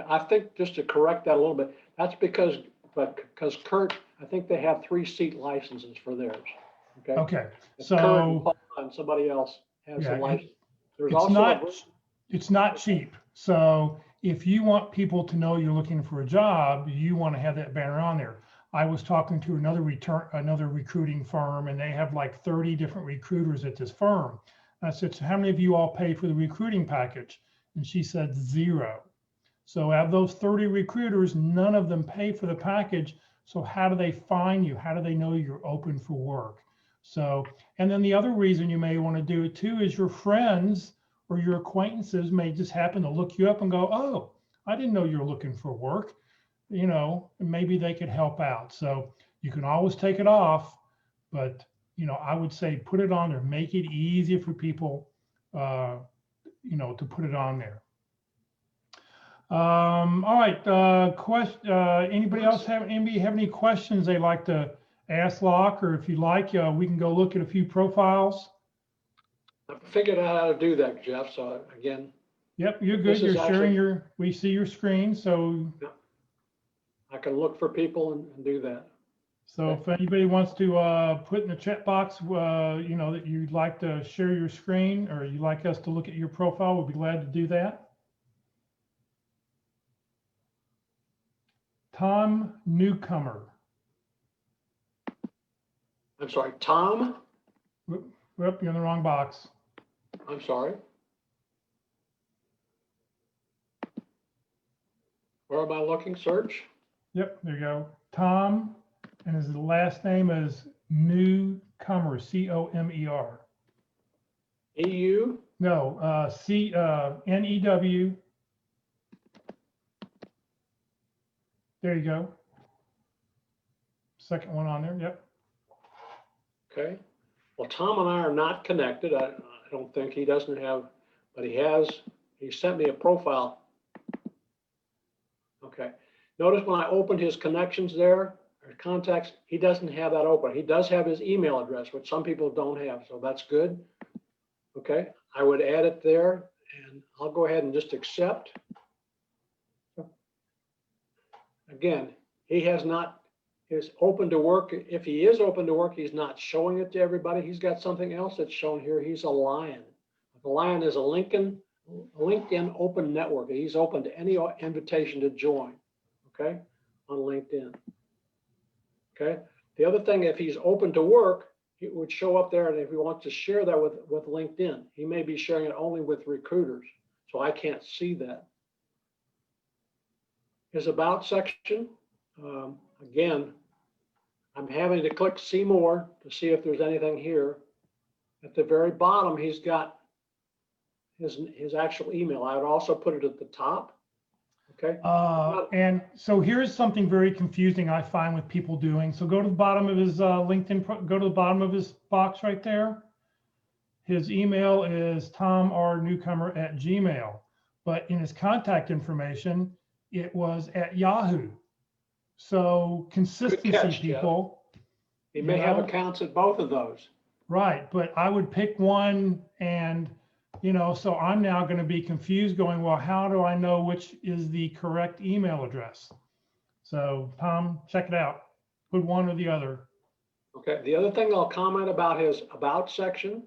C: I think just to correct that a little bit, that's because Kurt, I think they have 3-seat licenses for theirs. Okay.
A: Okay.
C: If
A: So
C: Kurt and somebody else has a license. There's
A: it's not cheap. So if you want people to know you're looking for a job, you want to have that banner on there. I was talking to another recruiting firm, and they have like 30 different recruiters at this firm. I said, so how many of you all pay for the recruiting package? And she said 0. So out of those 30 recruiters, none of them pay for the package. So how do they find you? How do they know you're open for work? So, and then the other reason you may want to do it too is your friends or your acquaintances may just happen to look you up and go, oh, I didn't know you're looking for work. You know, maybe they could help out. So you can always take it off, but I would say put it on there, make it easy for people, to put it on there. All right. Anybody have any questions they'd like to ask Locke, or if you like, we can go look at a few profiles.
C: I figured out how to do that, Jeff. So again.
A: Yep, you're good. You're sharing we see your screen. So
C: yeah, I can look for people and do that.
A: So if anybody wants to put in the chat box, that you'd like to share your screen or you'd like us to look at your profile, we'll be glad to do that. Tom Newcomer.
C: I'm sorry, Tom?
A: Whoop, you're in the wrong box.
C: I'm sorry. Where am I looking? Search?
A: Yep, there you go. Tom, and his last name is Newcomer, C-O-M-E-R.
C: E-U?
A: No, N-E-W. There you go. Second one on there, yep.
C: Okay. Well, Tom and I are not connected. I don't think he doesn't have, but he sent me a profile. Okay. Notice when I opened his connections there, or contacts, he doesn't have that open. He does have his email address, which some people don't have, so that's good. Okay. I would add it there, and I'll go ahead and just accept. Again, he has not, is open to work. If he is open to work, he's not showing it to everybody. He's got something else that's shown here. He's a Lion. The Lion is a LinkedIn open network. He's open to any invitation to join, okay, on LinkedIn. Okay. The other thing, if he's open to work, it would show up there, and if he wants to share that with LinkedIn, he may be sharing it only with recruiters, so I can't see that. His about section, again, I'm having to click see more to see if there's anything here. At the very bottom, he's got his actual email. I would also put it at the top. Okay.
A: And so here's something very confusing I find with people doing. So go to the bottom of his LinkedIn, go to the bottom of his box right there. His email is tomrnewcomer@gmail, but in his contact information, it was at Yahoo. So consistency,
C: catch, Jeff.
A: people.
C: He
A: You
C: may have
A: know?
C: accounts at both of those.
A: Right, but I would pick one and, so I'm now going to be confused going, well, how do I know which is the correct email address? So Tom, check it out. Put one or the other.
C: Okay, the other thing I'll comment about his about section,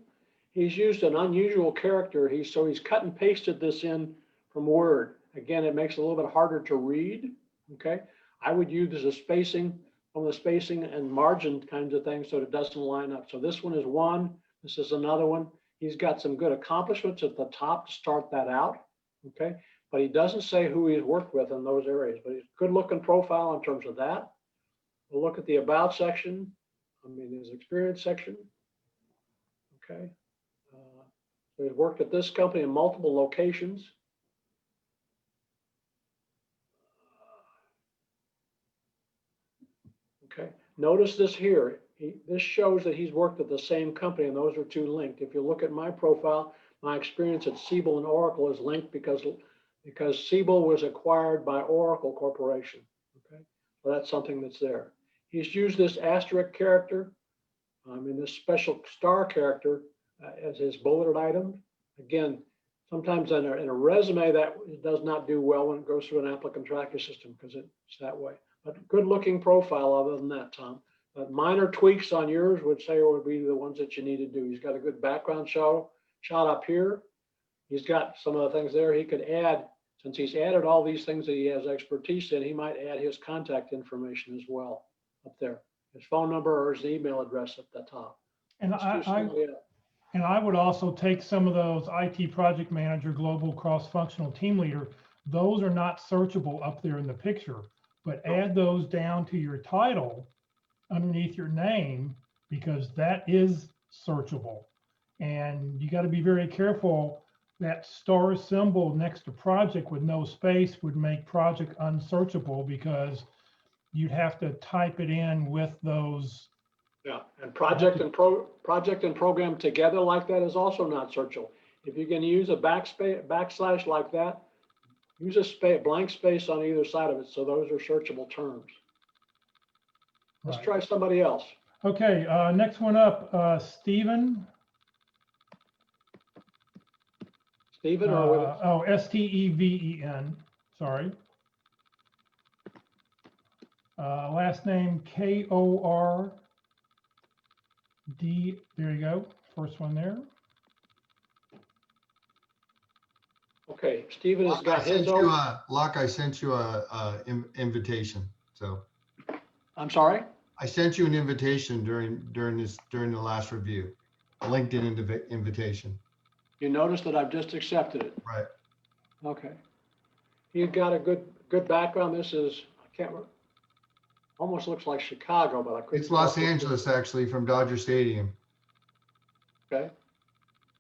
C: he's used an unusual character. So he's cut and pasted this in from Word. Again, it makes it a little bit harder to read. Okay, I would use a spacing on the spacing and margin kinds of things so it doesn't line up. So this one is one, this is another one. He's got some good accomplishments at the top to start that out. Okay, but he doesn't say who he's worked with in those areas, but he's a good looking profile in terms of that. We'll look at the about section. His experience section. Okay. So he's worked at this company in multiple locations. Okay. Notice this here. This shows that he's worked at the same company, and those are two linked. If you look at my profile, my experience at Siebel and Oracle is linked because Siebel was acquired by Oracle Corporation. Okay. So that's something that's there. He's used this asterisk character, this special star character as his bulleted item. Again, sometimes in a resume that does not do well when it goes through an applicant tracking system because it's that way. But good looking profile other than that, Tom. But minor tweaks on yours would be the ones that you need to do. He's got a good background shot up here. He's got some of the things there he could add. Since he's added all these things that he has expertise in, he might add his contact information as well up there. His phone number or his email address at the top.
A: And I would also take some of those IT project manager, global cross-functional team leader. Those are not searchable up there in the picture, but add those down to your title underneath your name, because that is searchable. And you got to be very careful. That star symbol next to project with no space would make project unsearchable because you'd have to type it in with those.
C: Yeah, and project and program together like that is also not searchable. If you can use a backslash like that, use a blank space on either side of it. So those are searchable terms. Let's try somebody else.
A: Okay, next one up, Stephen.
C: Stephen or
A: Steven, sorry. Last name Kord. There you go. First one there.
C: Okay, Stephen has got his own.
D: Locke, I sent you a invitation. So.
C: I'm sorry?
D: I sent you an invitation during the last review, a LinkedIn invitation.
C: You notice that I've just accepted it.
D: Right.
C: Okay. You've got a good background. This is, I can't remember. Almost looks like Chicago, but I couldn't.
D: It's Los Angeles, actually, from Dodger Stadium.
C: Okay.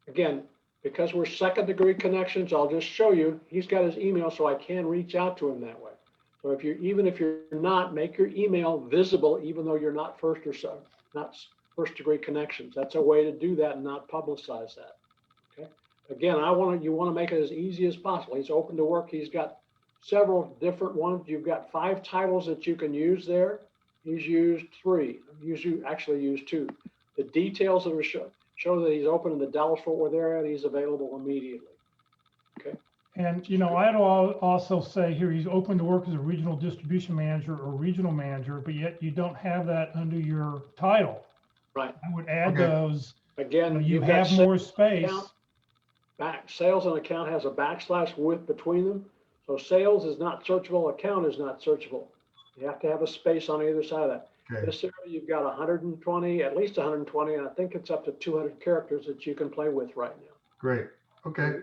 C: Again, because we're second degree connections, I'll just show you. He's got his email, so I can reach out to him that way. So even if you're not, make your email visible, even though you're not first degree connections. That's a way to do that and not publicize that. Okay. Again, you want to make it as easy as possible. He's open to work. He's got several different ones. You've got 5 titles that you can use there. He's used 3. Actually used 2. The details that show that he's open in the Dallas-Fort Worth area. He's available immediately. Okay.
A: And I'd also say here he's open to work as a regional distribution manager or regional manager, but yet you don't have that under your title.
C: Right.
A: I would add those.
C: Again,
A: you have more space.
C: Sales and account has a backslash with between them. So sales is not searchable, account is not searchable. You have to have a space on either side of that. Okay. This area, you've got 120, at least 120, and I think it's up to 200 characters that you can play with right now.
D: Great. Okay.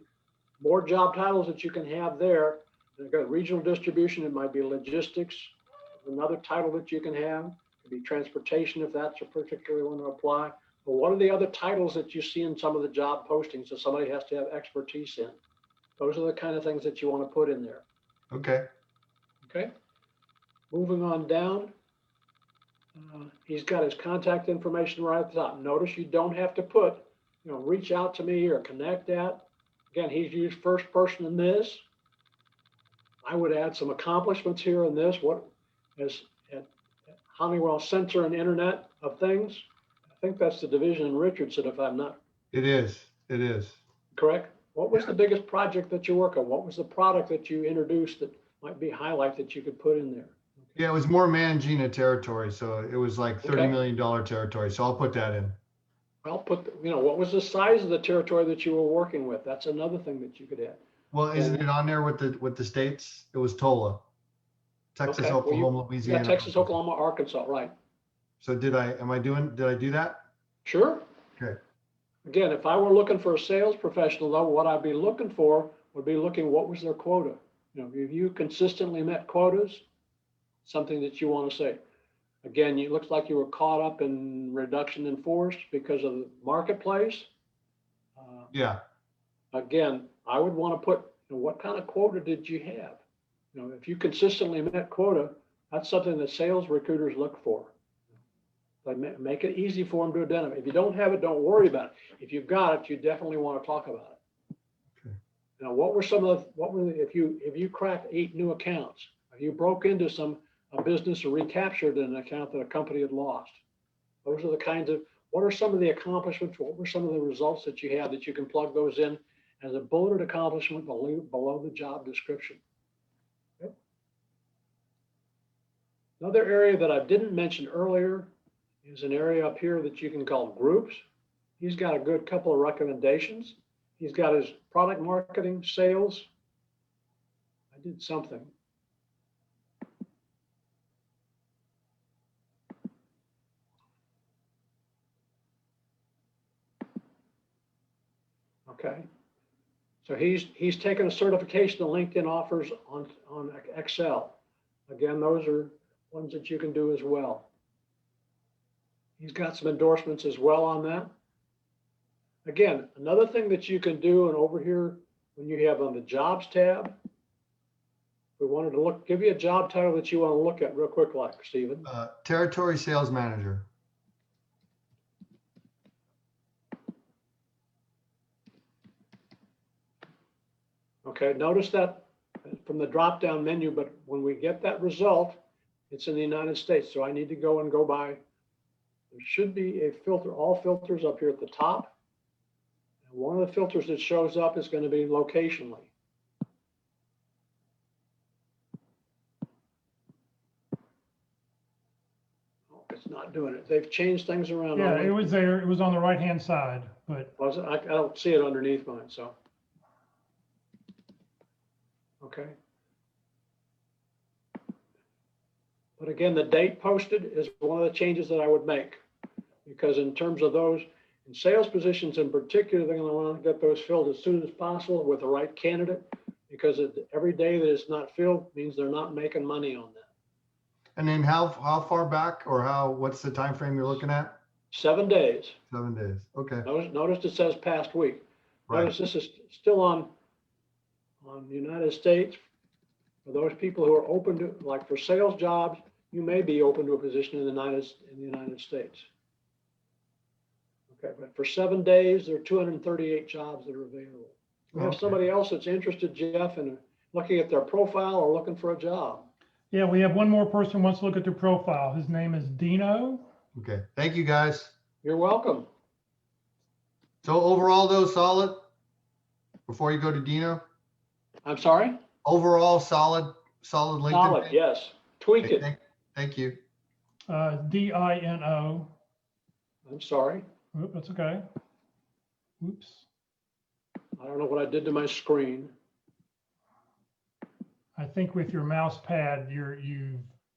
C: More job titles that you can have there. You've got regional distribution. It might be logistics. Another title that you can have. It could be transportation if that's a particular one to apply. But what are the other titles that you see in some of the job postings that somebody has to have expertise in? Those are the kind of things that you want to put in there.
D: Okay.
C: Okay. Moving on down, he's got his contact information right at the top. Notice you don't have to put, reach out to me or connect at. Again, he's used first person in this. I would add some accomplishments here in this. What is at Honeywell Center and Internet of Things? I think that's the division in Richardson, if I'm not
D: It is. It is.
C: correct. What was the biggest project that you work on? What was the product that you introduced that might be a highlight that you could put in there?
D: Yeah, it was more managing a territory, so it was like
C: Okay.
D: $30 million territory. So I'll put that in.
C: Well, what was the size of the territory that you were working with? That's another thing that you could add.
D: Well, isn't it on there with the states? It was TOLA, Texas,
C: Okay, well,
D: Oklahoma,
C: you got
D: Louisiana.
C: Texas, Oklahoma, Arkansas, right?
D: So did I do that?
C: Sure.
D: Okay.
C: Again, if I were looking for a sales professional, though, what I'd be looking for would be looking what was their quota. If you consistently met quotas, something that you want to say. Again, it looks like you were caught up in reduction in force because of the marketplace.
D: Yeah.
C: Again, I would want to put, what kind of quota did you have? If you consistently met quota, that's something that sales recruiters look for. Like make it easy for them to identify. If you don't have it, don't worry about it. If you've got it, you definitely want to talk about it.
D: Okay.
C: Now, if you cracked 8 new accounts, if you broke into a business or recaptured an account that a company had lost, those are the kinds of, what are some of the accomplishments? What were some of the results that you had that you can plug those in as a bulleted accomplishment below the job description? Okay. Another area that I didn't mention earlier is an area up here that you can call groups. He's got a good couple of recommendations. He's got his product marketing, sales. I did something. Okay. So he's taken a certification that LinkedIn offers on Excel. Again, those are ones that you can do as well. He's got some endorsements as well on that. Again, another thing that you can do, and over here, when you have on the jobs tab, we wanted to give you a job title that you want to look at real quick, like Stephen.
D: Territory sales manager.
C: Okay, notice that from the drop-down menu, but when we get that result, it's in the United States. So I need to go by, there should be a filter, all filters up here at the top. And one of the filters that shows up is going to be locationally. Oh, it's not doing it. They've changed things around.
A: Yeah, it was there. It was on the right-hand side, but
C: Was it? I don't see it underneath mine, so. Okay. But again, the date posted is one of the changes that I would make, because in terms of those, in sales positions in particular, they're going to want to get those filled as soon as possible with the right candidate, because every day that it's not filled means they're not making money on that.
D: And then how far back, or what's the time frame you're looking at?
C: 7 days.
D: 7 days. Okay.
C: Notice it says past week.
D: Right.
C: Notice this is still on the United States. For those people who are open to, like for sales jobs, you may be open to a position in the United States. Okay, but for 7 days, there are 238 jobs that are available. We have somebody else that's interested, Jeff, in looking at their profile or looking for a job.
A: yeah, we have one more person who wants to look at their profile. His name is Dino.
D: Okay. Thank you, guys.
C: You're welcome.
D: So overall, though, solid. Before you go to Dino,
C: I'm sorry?
D: overall solid LinkedIn.
C: Solid, yes. Tweak
D: Okay,
C: it.
D: thank you.
A: Dino.
C: I'm sorry.
A: Oop, that's okay. Oops.
C: I don't know what I did to my screen.
A: I think with your mouse pad,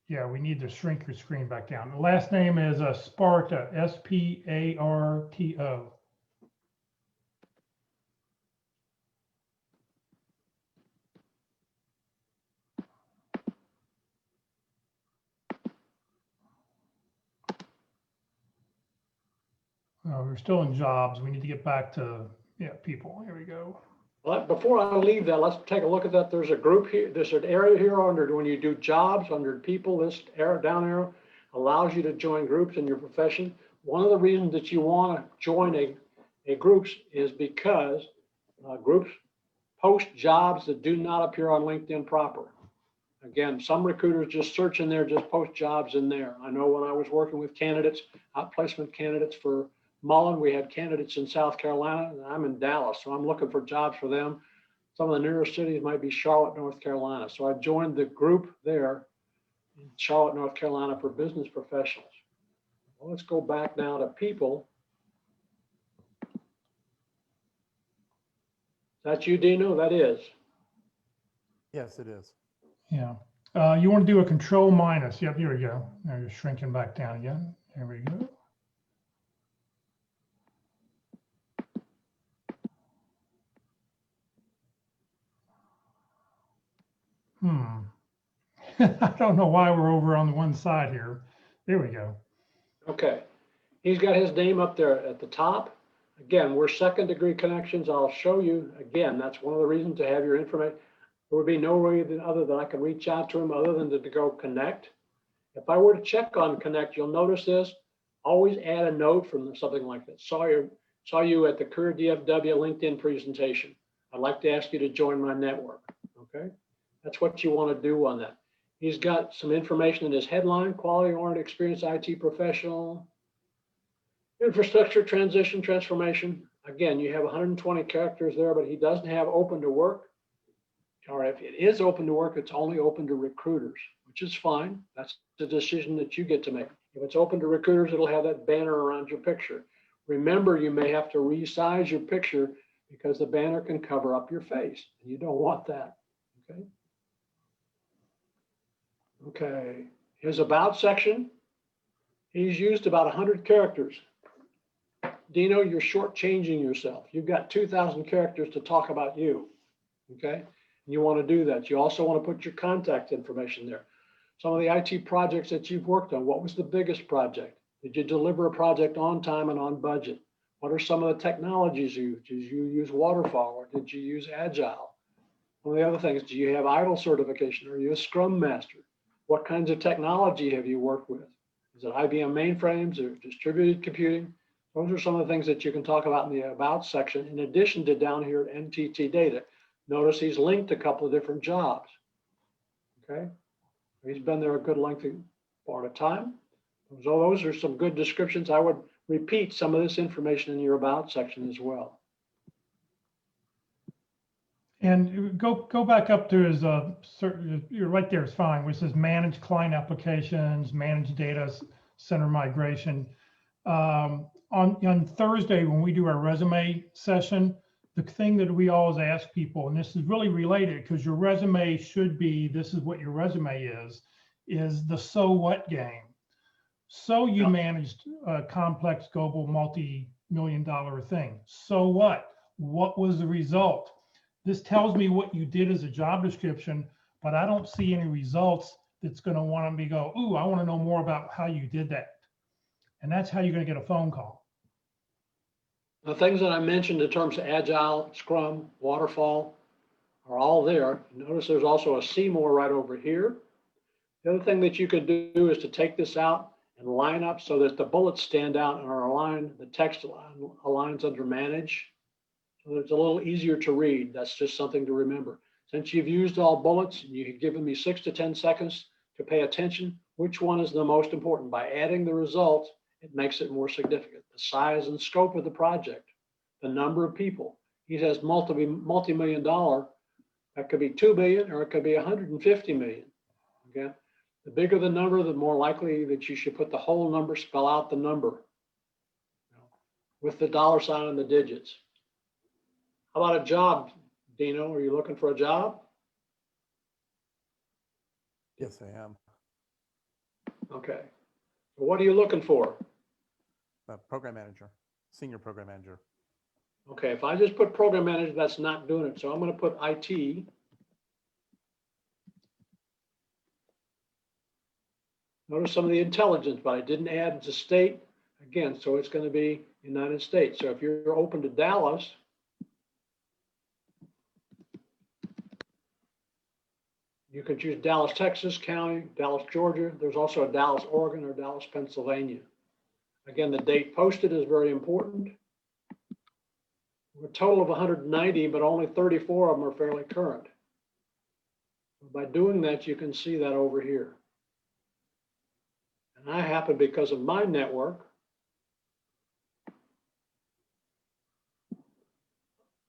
A: yeah, we need to shrink your screen back down. The last name is Sparta, Sparto. We're still in jobs. We need to get back to, yeah, people. Here we go.
C: Well, before I leave that, let's take a look at that. There's a group here, there's an area here under, when you do jobs, under people, this arrow, down arrow allows you to join groups in your profession. One of the reasons that you want to join a groups is because groups post jobs that do not appear on LinkedIn proper. Again, some recruiters just search in there, just post jobs in there. I know when I was working with candidates, outplacement candidates for Mullen, we had candidates in South Carolina, and I'm in Dallas, so I'm looking for jobs for them. Some of the nearest cities might be Charlotte, North Carolina. So I joined the group there in Charlotte, North Carolina for business professionals. Well, let's go back now to people. That's you, Dino? That is.
E: Yes, it is.
A: Yeah. You want to do a control minus. Yep, here we go. Now you're shrinking back down again. There we go. I don't know why we're over on the one side here. There we go.
C: Okay. He's got his name up there at the top. Again, we're second degree connections. I'll show you again. That's one of the reasons to have your information. There would be no way other than I can reach out to him other than to go connect. If I were to check on connect, you'll notice this. Always add a note from something like that. Saw you at the Career DFW LinkedIn presentation. I'd like to ask you to join my network. Okay. That's what you want to do on that. He's got some information in his headline: quality-oriented, experienced IT professional, infrastructure transition transformation. Again, you have 120 characters there, but he doesn't have open to work. Or if it is open to work, it's only open to recruiters, which is fine. That's the decision that you get to make. If it's open to recruiters, it'll have that banner around your picture. Remember, you may have to resize your picture because the banner can cover up your face. You don't want that. Okay. Okay. His about section, he's used about 100 characters. Dino, you're shortchanging yourself. You've got 2,000 characters to talk about you. Okay. And you want to do that. You also want to put your contact information there. Some of the IT projects that you've worked on. What was the biggest project? Did you deliver a project on time and on budget? What are some of the technologies you used? Did you use waterfall or did you use agile? One of the other things, do you have IDLE certification? Are you a Scrum Master? What kinds of technology have you worked with? Is it IBM mainframes or distributed computing? Those are some of the things that you can talk about in the About section, in addition to down here at NTT Data. Notice he's linked a couple of different jobs. Okay, he's been there a good lengthy part of time. So those are some good descriptions. I would repeat some of this information in your About section as well.
A: And go back up to his you're right there, it's fine, which says manage client applications, manage data center migration. On Thursday, when we do our resume session, the thing that we always ask people, and this is really related because your resume should be, this is what your resume is the so what game. So you managed a complex global multi-million-dollar thing. So what? What was the result? This tells me what you did as a job description, but I don't see any results that's going to want me to go, ooh, I want to know more about how you did that. And that's how you're going to get a phone call.
C: The things that I mentioned in terms of Agile, Scrum, Waterfall are all there. Notice there's also a see more right over here. The other thing that you could do is to take this out and line up so that the bullets stand out and are aligned, the text aligns under manage. So it's a little easier to read. That's just something to remember. Since you've used all bullets, you've given me 6 to 10 seconds to pay attention. Which one is the most important? By adding the results, it makes it more significant. The size and scope of the project, the number of people. He says multi-million dollar. That could be 2 billion or it could be 150 million. Okay. The bigger the number, the more likely that you should put the whole number, spell out the number with the dollar sign and the digits. How about a job, Dino? Are you looking for a job?
E: Yes, I am.
C: Okay. So what are you looking for?
E: Program manager, senior program manager.
C: Okay, if I just put program manager, that's not doing it. So I'm going to put IT. Notice some of the intelligence, but I didn't add the state. Again, so it's going to be United States. So if you're open to Dallas, You can choose Dallas, Texas County, Dallas, Georgia. There's also a Dallas, Oregon, or Dallas, Pennsylvania. Again, the date posted is very important. A total of 190, but only 34 of them are fairly current. By doing that, you can see that over here. And I happen, because of my network,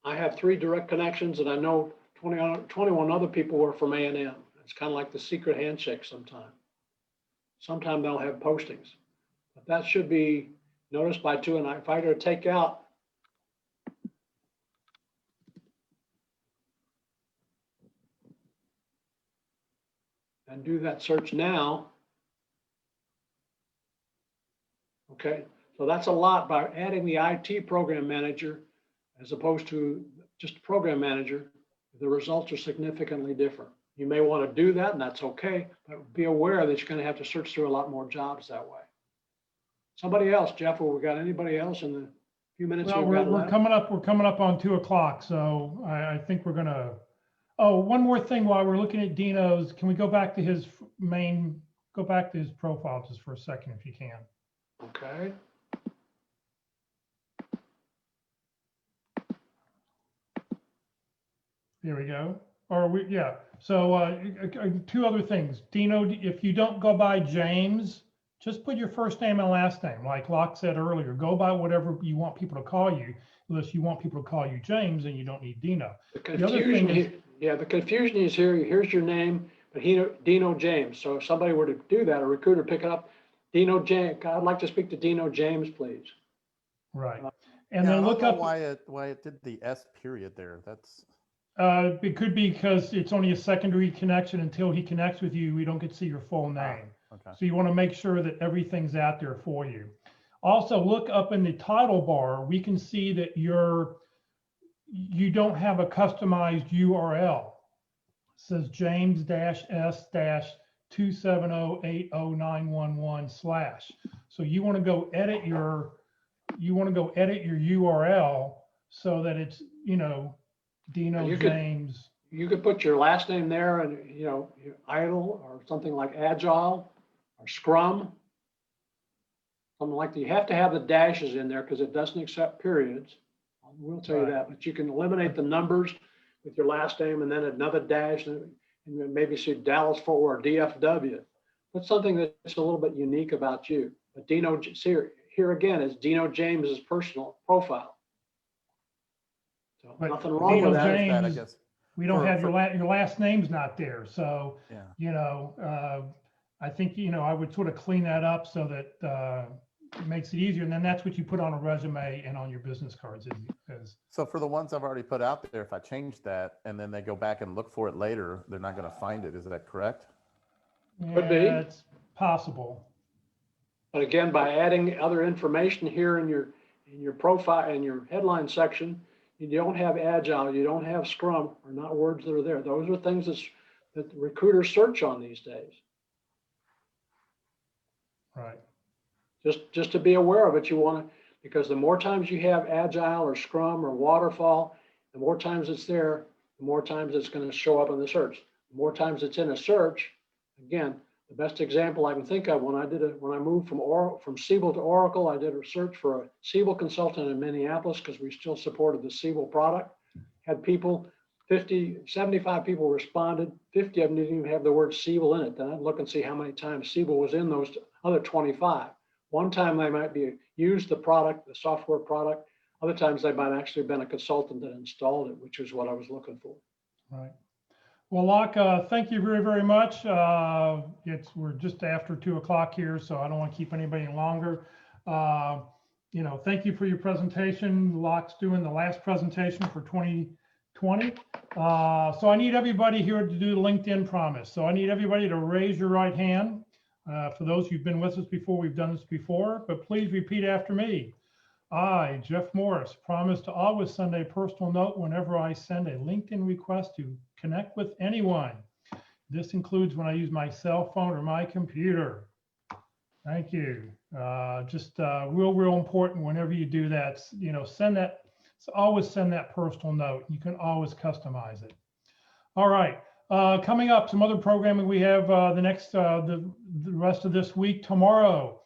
C: I have 3 direct connections, and I know 21 other people were from A&M. It's kind of like the secret handshake sometimes. Sometimes they'll have postings, but that should be noticed by 2. And if I were to take out and do that search now, okay, so that's a lot by adding the IT program manager as opposed to just program manager. The results are significantly different. You may want to do that, and that's okay, but be aware that you're going to have to search through a lot more jobs that way. Somebody else, Jeff, or we got anybody else in the few minutes
A: Well,
C: we've got
A: we're
C: left?
A: coming up on 2 o'clock, so I think we're gonna, oh, one more thing while we're looking at Dino's, can we go back to his go back to his profile just for a second if you can?
C: Okay.
A: There we go. Yeah. So 2 other things. Dino, if you don't go by James, just put your first name and last name. Like Locke said earlier, go by whatever you want people to call you. Unless you want people to call you James, and you don't need Dino.
C: The other thing is, yeah, the confusion is here. Here's your name, but Dino James. So if somebody were to do that, a recruiter pick it up, Dino James. I'd like to speak to Dino James, please.
A: Right.
E: Yeah,
A: And then
E: I
A: look
E: don't know
A: up.
E: why it did the S period there. That's
A: It could be because it's only a secondary connection. Until he connects with you, we don't get to see your full name.
E: okay.
A: So you want to make sure that everything's out there for you. Also, look up in the title bar. We can see that you don't have a customized URL. It says James-S-270809111/. So you want to go edit your URL so that it's, Dino James.
C: You could put your last name there, and idle or something like agile or scrum, something like that. You have to have the dashes in there because it doesn't accept periods. I will tell you that, but you can eliminate the numbers with your last name and then another dash, and maybe see Dallas Fort Worth, DFW. Put something that's a little bit unique about you. But Dino, here again is Dino James's personal profile. So
A: But
C: nothing wrong
A: Dino
C: with that.
A: James,
E: That, I guess.
A: we don't
E: For-
A: have your last name's not there. So,
E: Yeah.
A: I think, I would sort of clean that up so that it makes it easier. And then that's what you put on a resume and on your business cards.
E: So for the ones I've already put out there, if I change that and then they go back and look for it later, they're not going to find it. Is that correct?
C: Could be.
A: It's possible.
C: But again, by adding other information here in your profile and your headline section, you don't have agile, you don't have scrum, are not words that are there. Those are things that recruiters search on these days.
A: Right.
C: Just to be aware of it, because the more times you have agile or scrum or waterfall, the more times it's there, the more times it's going to show up in the search. The more times it's in a search, again, the best example I can think of when I moved from Siebel to Oracle, I did a search for a Siebel consultant in Minneapolis because we still supported the Siebel product. Had 75 people responded. 50 of them didn't even have the word Siebel in it. Then I'd look and see how many times Siebel was in those other 25. One time they might be used the product, the software product. Other times they might actually have been a consultant that installed it, which is what I was looking for.
A: Right. Well, Locke, thank you very, very much. We're just after 2 o'clock here, so I don't want to keep anybody longer. Thank you for your presentation. Locke's doing the last presentation for 2020. So I need everybody here to do the LinkedIn promise. So I need everybody to raise your right hand. For those who've been with us before, we've done this before, but please repeat after me. I, Jeff Morris, promise to always send a personal note whenever I send a LinkedIn request to connect with anyone. This includes when I use my cell phone or my computer. Thank you. Just real important whenever you do that, send that, always send that personal note. You can always customize it. All right. Coming up, some other programming we have the rest of this week. Tomorrow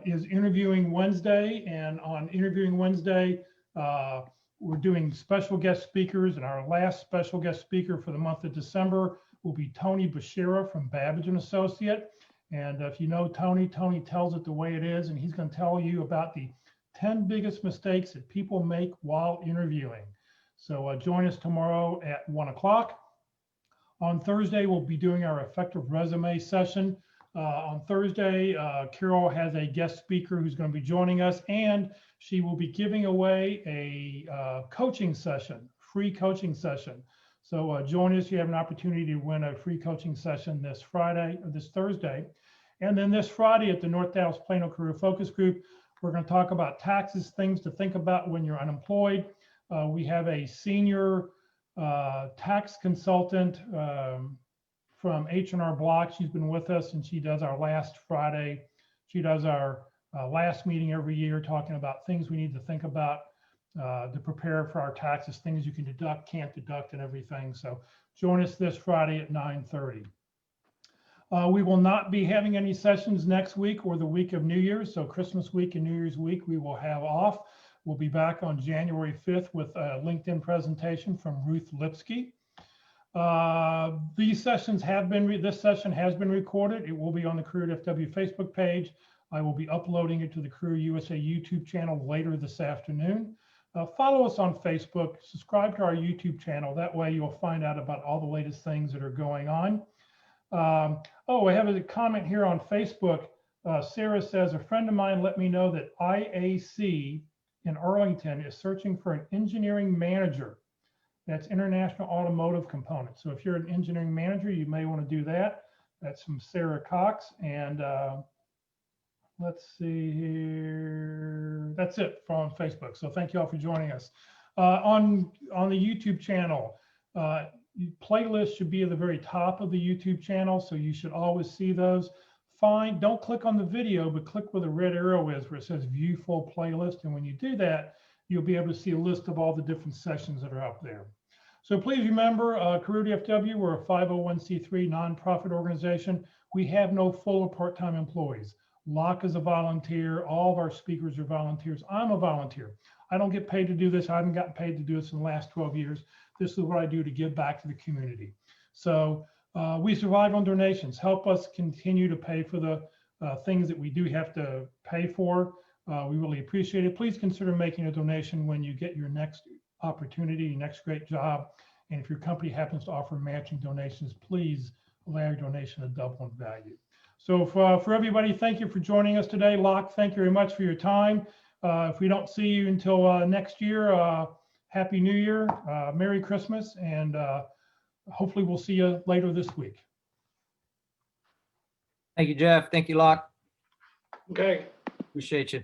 A: is Interviewing Wednesday, and on Interviewing Wednesday, we're doing special guest speakers, and our last special guest speaker for the month of December will be Tony Bashira from Babbage and Associate. And if you know Tony, Tony tells it the way it is, and he's going to tell you about the 10 biggest mistakes that people make while interviewing. So join us tomorrow at 1 o'clock. On Thursday, we'll be doing our effective resume session. On Thursday, Carol has a guest speaker who's going to be joining us, and she will be giving away a coaching session, free coaching session. So join us. You have an opportunity to win a free coaching session this Thursday. And then this Friday at the North Dallas Plano Career Focus Group, we're going to talk about taxes, things to think about when you're unemployed. We have a senior tax consultant from H&R Block. She's been with us, and she does our last Friday. She does our last meeting every year, talking about things we need to think about to prepare for our taxes, things you can deduct, can't deduct, and everything. So join us this Friday at 9:30. We will not be having any sessions next week or the week of New Year's. So Christmas week and New Year's week we will have off. We'll be back on January 5th with a LinkedIn presentation from Ruth Lipsky. These sessions this session has been recorded. It will be on the Career at FW Facebook page. I will be uploading it to the Career USA YouTube channel later this afternoon. Follow us on Facebook, subscribe to our YouTube channel. That way you'll find out about all the latest things that are going on. I have a comment here on Facebook. Sarah says, a friend of mine let me know that IAC in Arlington is searching for an engineering manager. That's International Automotive Components. So if you're an engineering manager, you may want to do that. That's from Sarah Cox. And let's see here. That's it from Facebook. So thank you all for joining us. On the YouTube channel, playlists should be at the very top of the YouTube channel. So you should always see those. Don't click on the video, but click where the red arrow is where it says view full playlist. And when you do that, you'll be able to see a list of all the different sessions that are up there. So please remember, Career DFW, we're a 501c3 nonprofit organization. We have no full or part-time employees. Locke is a volunteer. All of our speakers are volunteers. I'm a volunteer. I don't get paid to do this. I haven't gotten paid to do this in the last 12 years. This is what I do to give back to the community. So we survive on donations. Help us continue to pay for the things that we do have to pay for. We really appreciate it. Please consider making a donation when you get your next opportunity, your next great job. And if your company happens to offer matching donations, please allow your donation to double in value. So for everybody, thank you for joining us today. Locke, thank you very much for your time. If we don't see you until next year, Happy New Year, Merry Christmas, and hopefully we'll see you later this week.
B: Thank you, Jeff. Thank you, Locke.
C: Okay.
B: Appreciate you.